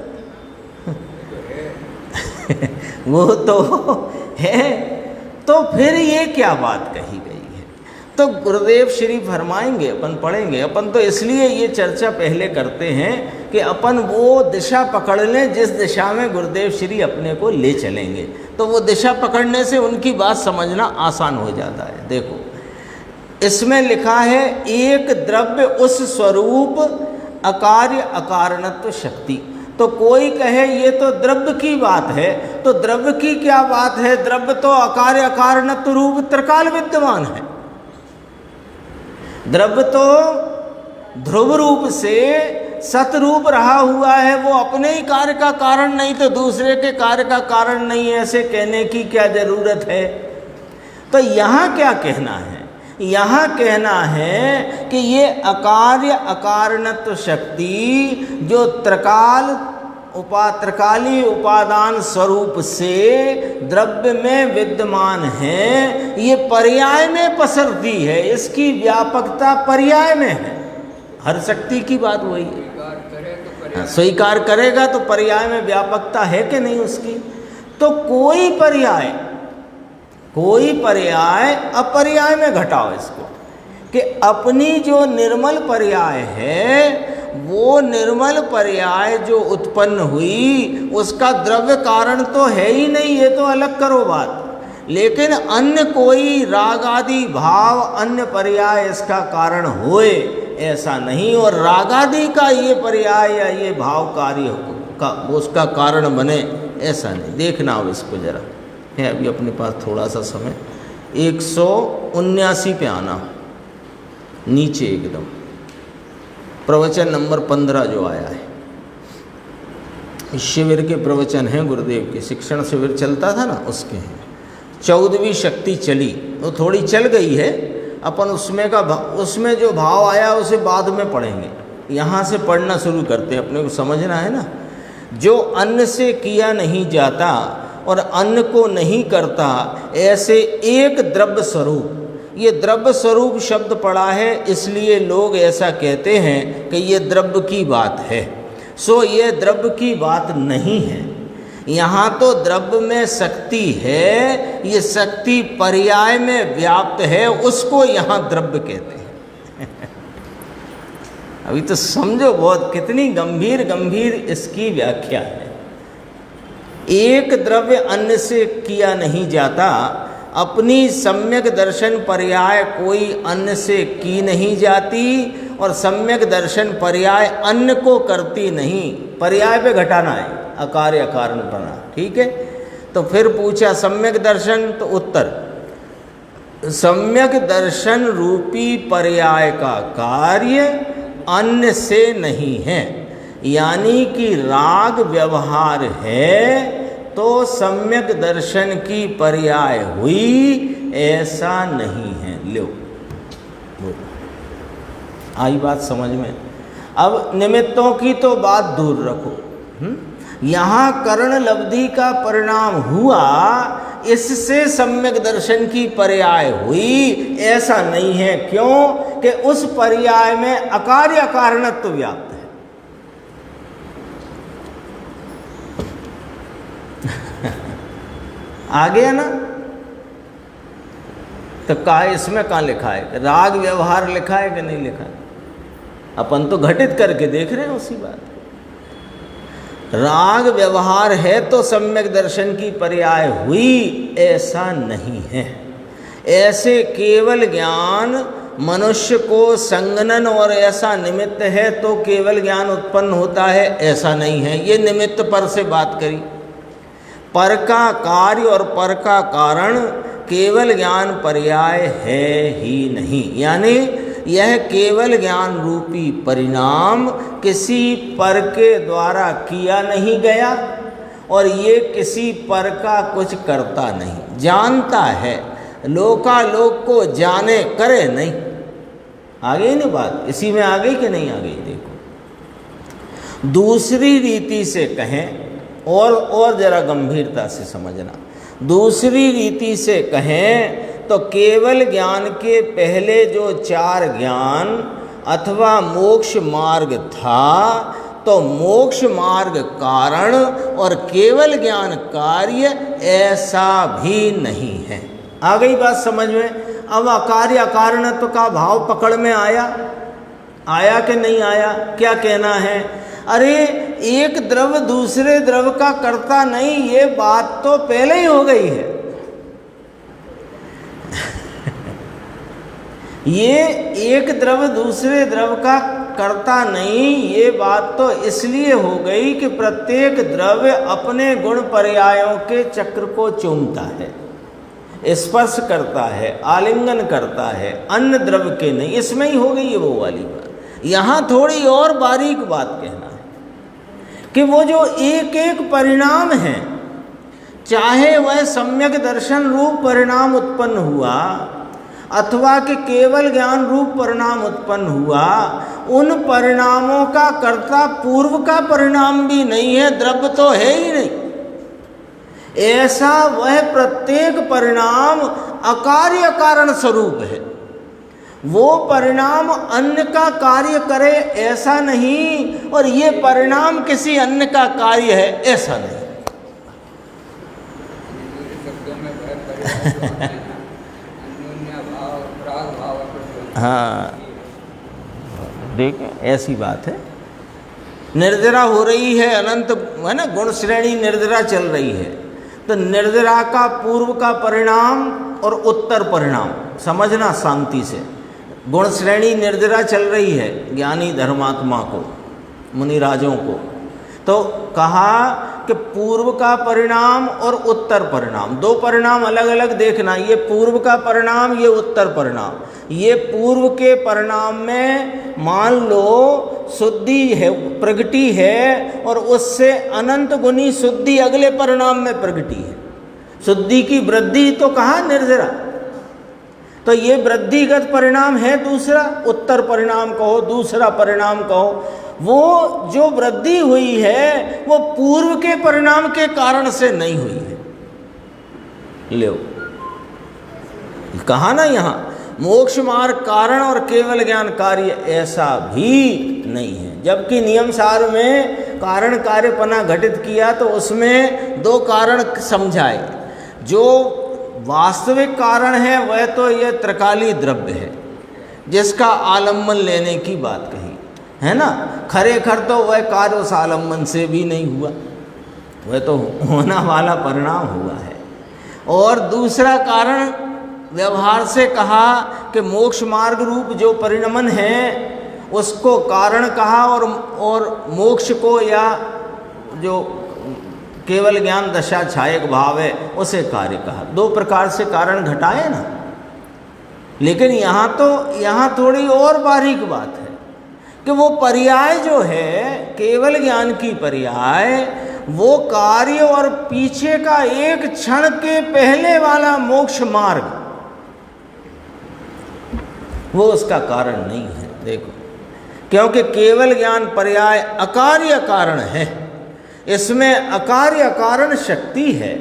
वो तो है, तो फिर ये क्या बात कही गई है? तो गुरुदेव श्री फरमाएंगे, अपन पढ़ेंगे। अपन तो इसलिए ये चर्चा पहले करते हैं कि अपन वो दिशा पकड़ लें जिस दिशा में गुरुदेव श्री अपने को ले चलेंगे, तो वो दिशा पकड़ने से उनकी बात समझना आसान हो जाता है। देखो, इसमें लिखा है एक द्रव्य उस स्वरूप अकार्य अकारणत्व शक्ति। तो कोई कहे ये तो द्रव्य की बात है, तो द्रव्य की क्या बात है? द्रव्य तो अकार्य अकारणत्व रूप त्रिकाल विद्यमान है। द्रव्य तो ध्रुव रूप से सतरूप रहा हुआ है, वो अपने ही कार्य का कारण नहीं तो दूसरे के कार्य का कारण नहीं है, ऐसे कहने की क्या जरूरत है? तो यहाँ क्या कहना है? यहाँ कहना है कि ये अकार्य अकारणत्व शक्ति जो त्रिकाली उपादान स्वरूप से द्रव्य में विद्यमान है, ये पर्याय में पसरती है, इसकी व्यापकता पर्याय में है। हर शक्ति की बात वही है, स्वीकार करेगा तो पर्याय में व्यापकता है कि नहीं उसकी। तो कोई पर्याय अपर्याय में घटाओ इसको, कि अपनी जो निर्मल पर्याय है, वो निर्मल पर्याय जो उत्पन्न हुई उसका द्रव्य कारण तो है ही नहीं, ये तो अलग करो बात। लेकिन अन्य कोई राग आदि भाव अन्य पर्याय इसका कारण होए, ऐसा नहीं। और राग आदि का ये पर्याय या ये भाव कार्य का उसका कारण बने, ऐसा नहीं। देखना अब इसको जरा है, अभी अपने पास थोड़ा सा समय। 179 पे आना, नीचे एकदम प्रवचन नंबर 15 जो आया है। शिविर के प्रवचन हैं गुरुदेव के, शिक्षण शिविर चलता था ना, उसके हैं। 14वीं शक्ति चली, वो थोड़ी चल गई है, अपन उसमें जो भाव आया उसे बाद में पढ़ेंगे। यहाँ से पढ़ना शुरू करते हैं, अपने को समझना है ना। जो अन्न से किया नहीं जाता और अन्न को नहीं करता, ऐसे एक द्रव्य स्वरूप। ये द्रव्य स्वरूप शब्द पड़ा है, इसलिए लोग ऐसा कहते हैं कि ये द्रव्य की बात है। सो ये द्रव्य की बात नहीं है। यहाँ तो द्रव्य में शक्ति है, ये शक्ति पर्याय में व्याप्त है, उसको यहाँ द्रव्य कहते हैं। अभी तो समझो बहुत कितनी गंभीर इसकी व्याख्या है। एक द्रव्य अन्य से किया नहीं जाता, अपनी सम्यक दर्शन पर्याय कोई अन्य से की नहीं जाती, और सम्यक दर्शन पर्याय अन्य को करती नहीं। पर्याय पे घटाना है, अकार्य अकारण बना, ठीक है। तो फिर पूछा सम्यक दर्शन, तो उत्तर सम्यक दर्शन रूपी पर्याय का कार्य अन्य से नहीं है। यानी कि राग व्यवहार है तो सम्यक दर्शन की पर्याय हुई, ऐसा नहीं है। लो आई बात समझ में। अब निमित्तों की तो बात दूर रखो, यहाँ कर्ण लब्धि का परिणाम हुआ, इससे सम्यक दर्शन की पर्याय हुई, ऐसा नहीं है। क्यों? कि उस पर्याय में अकार्य अकारणत्व व्याप्त है। आ गया ना? तो कहा इसमें कहाँ लिखा है? राग व्यवहार लिखा है कि नहीं लिखा है? अपन तो घटित करके देख रहे हैं उसी बात को। राग व्यवहार है तो सम्यक दर्शन की पर्याय हुई, ऐसा नहीं है। ऐसे केवल ज्ञान मनुष्य को संगनन और ऐसा निमित्त है तो केवल ज्ञान उत्पन्न होता है, ऐसा नहीं है। ये निमित्त पर से बात करी। पर का कार्य और पर का कारण केवल ज्ञान पर्याय है ही नहीं। यानी यह केवल ज्ञान रूपी परिणाम किसी पर के द्वारा किया नहीं गया, और ये किसी पर का कुछ करता नहीं। जानता है, लोकालोक को जाने करे नहीं। आ गई ना बात, इसी में आ गई कि नहीं आ गई? देखो, दूसरी रीति से कहें और जरा गंभीरता से समझना। दूसरी रीति से कहें तो केवल ज्ञान के पहले जो 4 ज्ञान अथवा मोक्ष मार्ग था, तो मोक्ष मार्ग कारण और केवल ज्ञान कार्य ऐसा भी नहीं है। आ गई बात समझ में? अब अकार्य अकारणत्व का भाव पकड़ में आया कि नहीं आया? क्या कहना है? अरे एक द्रव्य दूसरे द्रव्य का कर्ता नहीं, ये बात तो पहले ही हो गई है। ये एक द्रव्य दूसरे द्रव्य का कर्ता नहीं, ये बात तो इसलिए हो गई कि प्रत्येक द्रव्य अपने गुण पर्यायों के चक्र को चूमता है, स्पर्श करता है, आलिंगन करता है, अन्य द्रव्य के नहीं। इसमें ही हो गई है वो वाली बात। यहाँ थोड़ी और बारीक बात कहना है कि वो जो एक एक परिणाम है, चाहे वह सम्यक दर्शन रूप परिणाम उत्पन्न हुआ अथवा कि केवल ज्ञान रूप परिणाम उत्पन्न हुआ, उन परिणामों का कर्ता पूर्व का परिणाम भी नहीं है, द्रव्य तो है ही नहीं। ऐसा वह प्रत्येक परिणाम अकार्य कारण स्वरूप है। वो परिणाम अन्य का कार्य करे ऐसा नहीं, और ये परिणाम किसी अन्य का कार्य है ऐसा नहीं। हाँ, देखें, ऐसी बात है। निर्जरा हो रही है, अनंत है ना, गुण श्रेणी निर्जरा चल रही है, तो निर्जरा का पूर्व का परिणाम और उत्तर परिणाम समझना शांति से। गुण श्रेणी निर्जरा चल रही है ज्ञानी धर्मात्मा को, मुनिराजों को, तो कहा कि पूर्व का परिणाम और उत्तर परिणाम, 2 परिणाम अलग अलग देखना। ये पूर्व का परिणाम, ये उत्तर परिणाम। ये पूर्व के परिणाम में मान लो शुद्धि है, प्रगति है, और उससे अनंत गुनी शुद्धि अगले परिणाम में प्रगति है। शुद्धि की वृद्धि तो कहा निर्जरा, तो ये वृद्धिगत परिणाम है दूसरा, उत्तर परिणाम कहो, दूसरा परिणाम कहो। वो जो वृद्धि हुई है वो पूर्व के परिणाम के कारण से नहीं हुई है। लो, कहा ना यहाँ मोक्ष मार्ग कारण और केवल ज्ञान कार्य ऐसा भी नहीं है। जबकि नियम सार में कारण कार्यपना घटित किया तो उसमें 2 कारण समझाए। जो वास्तविक कारण है वह तो यह त्रिकाली द्रव्य है जिसका आलम्बन लेने की बात कही है ना। खरेखर तो वह कार्य उस आलम्बन से भी नहीं हुआ, वह तो होना वाला परिणाम हुआ है। और दूसरा कारण व्यवहार से कहा कि मोक्ष मार्ग रूप जो परिणमन है उसको कारण कहा, और मोक्ष को या जो केवल ज्ञान दशा छायक भाव है उसे कार्य कहा। 2 प्रकार से कारण घटाए ना। लेकिन यहाँ थोड़ी और बारीक बात है कि वो पर्याय जो है केवल ज्ञान की पर्याय, वो कार्य और पीछे का एक क्षण के पहले वाला मोक्ष मार्ग वो उसका कारण नहीं है। देखो, क्योंकि केवल ज्ञान पर्याय अकार्य कारण है, इसमें अकार्य कारण शक्ति है।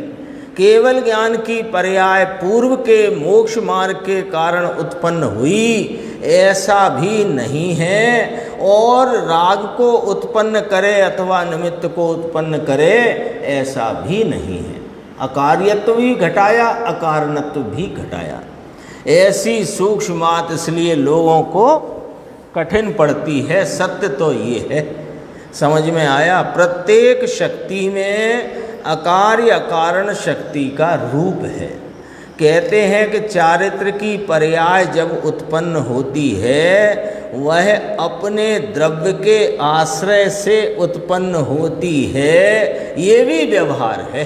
केवल ज्ञान की पर्याय पूर्व के मोक्ष मार्ग के कारण उत्पन्न हुई ऐसा भी नहीं है, और राग को उत्पन्न करे अथवा निमित्त को उत्पन्न करे ऐसा भी नहीं है। अकार्यत्व भी घटाया, अकारणत्व भी घटाया। ऐसी सूक्ष्म बात इसलिए लोगों को कठिन पड़ती है। सत्य तो ये है, समझ में आया। प्रत्येक शक्ति में अकार्य अकारण शक्ति का रूप है। कहते हैं कि चारित्र की पर्याय जब उत्पन्न होती है वह अपने द्रव्य के आश्रय से उत्पन्न होती है, ये भी व्यवहार है।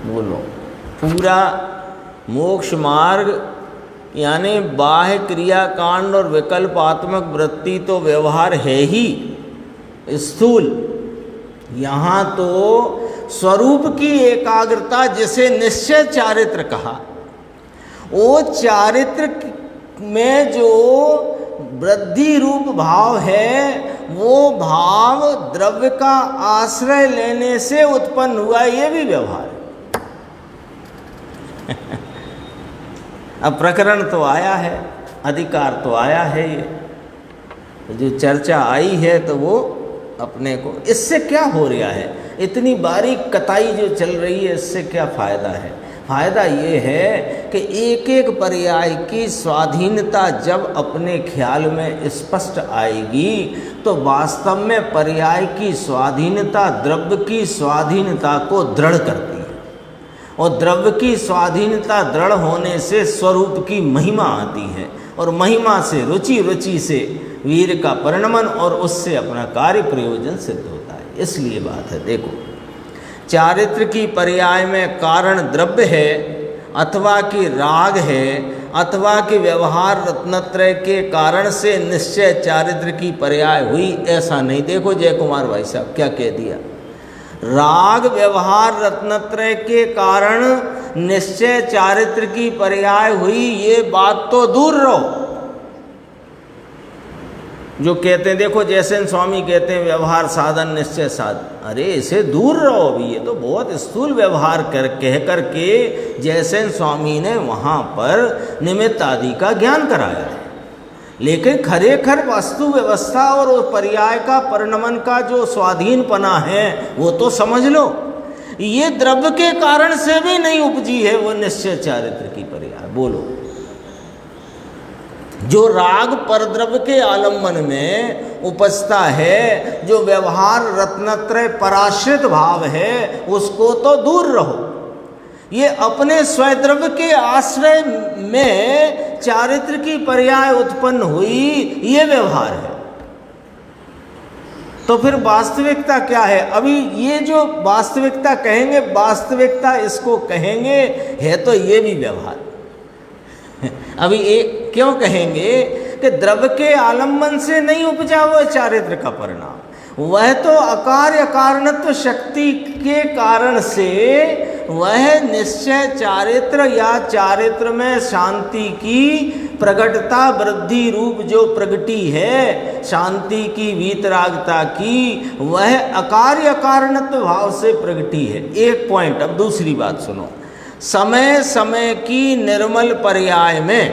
बोलो, पूरा मोक्ष मार्ग यानी बाह्य क्रियाकांड और विकल्पात्मक वृत्ति तो व्यवहार है ही स्थूल। यहाँ तो स्वरूप की एकाग्रता, जिसे निश्चय चारित्र कहा, वो चारित्र में जो वृद्धि रूप भाव है, वो भाव द्रव्य का आश्रय लेने से उत्पन्न हुआ, ये भी व्यवहार है। अब प्रकरण तो आया है, अधिकार तो आया है, ये जो चर्चा आई है तो वो अपने को, इससे क्या हो रहा है, इतनी बारीक कताई जो चल रही है, इससे क्या फायदा है? फायदा ये है कि एक एक पर्याय की स्वाधीनता जब अपने ख्याल में स्पष्ट आएगी तो वास्तव में पर्याय की स्वाधीनता द्रव्य की स्वाधीनता को दृढ़ करती है, और द्रव्य की स्वाधीनता दृढ़ होने से स्वरूप की महिमा आती है, और महिमा से रुचि, रुचि से वीर का परिणमन, और उससे अपना कार्य प्रयोजन सिद्ध होता है। इसलिए बात है, देखो, चारित्र की पर्याय में कारण द्रव्य है, अथवा कि राग है, अथवा कि व्यवहार रत्नत्रय के कारण से निश्चय चारित्र की पर्याय हुई, ऐसा नहीं। देखो जय कुमार भाई साहब क्या कह दिया, राग व्यवहार रत्नत्रय के कारण निश्चय चारित्र की पर्याय हुई, ये बात तो दूर रहो। जो कहते हैं, देखो जैसे स्वामी कहते हैं व्यवहार साधन निश्चय साधन, अरे इसे दूर रहो अभी, ये तो बहुत स्थूल व्यवहार कह करके जैसे स्वामी ने वहाँ पर निमित्त आदि का ज्ञान कराया है, लेकिन खरेखर वस्तु व्यवस्था और पर्याय का परिणमन का जो स्वाधीनपना है वो तो समझ लो। ये द्रव्य के कारण से भी नहीं उपजी है वो निश्चय चारित्र की पर्याय। बोलो, जो राग परद्रव्य के आलम्बन में उपजता है, जो व्यवहार रत्नत्रय पराश्रित भाव है, उसको तो दूर रहो। ये अपने स्वद्रव्य के आश्रय में चारित्र की पर्याय उत्पन्न हुई, ये व्यवहार है। तो फिर वास्तविकता क्या है? अभी ये जो वास्तविकता कहेंगे, वास्तविकता इसको कहेंगे, है तो ये भी व्यवहार। अभी एक क्यों कहेंगे कि द्रव्य के आलम्बन से नहीं उपजा वो चारित्र का परिणाम, वह तो अकार्य कारणत्व शक्ति के कारण से वह निश्चय चारित्र या चारित्र में शांति की प्रगटता वृद्धि रूप जो प्रगति है, शांति की वीतरागता की, वह अकार्य कारणत्व भाव से प्रगति है। एक पॉइंट। अब दूसरी बात सुनो, समय समय की निर्मल पर्याय में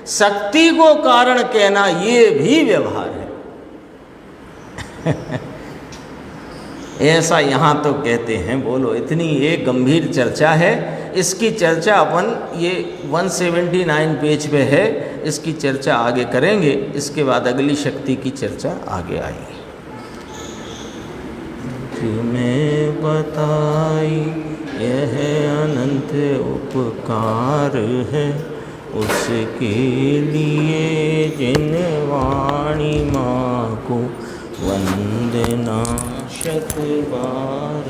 शक्ति को कारण कहना ये भी व्यवहार है। ऐसा यहाँ तो कहते हैं। बोलो, इतनी एक गंभीर चर्चा है, इसकी चर्चा अपन ये 179 पेज पे है, इसकी चर्चा आगे करेंगे। इसके बाद अगली शक्ति की चर्चा आगे आएगी। तुम्हें बताई यह अनंत उपकार है, उसके लिए जिन वाणी माँ को वंदना शत बार।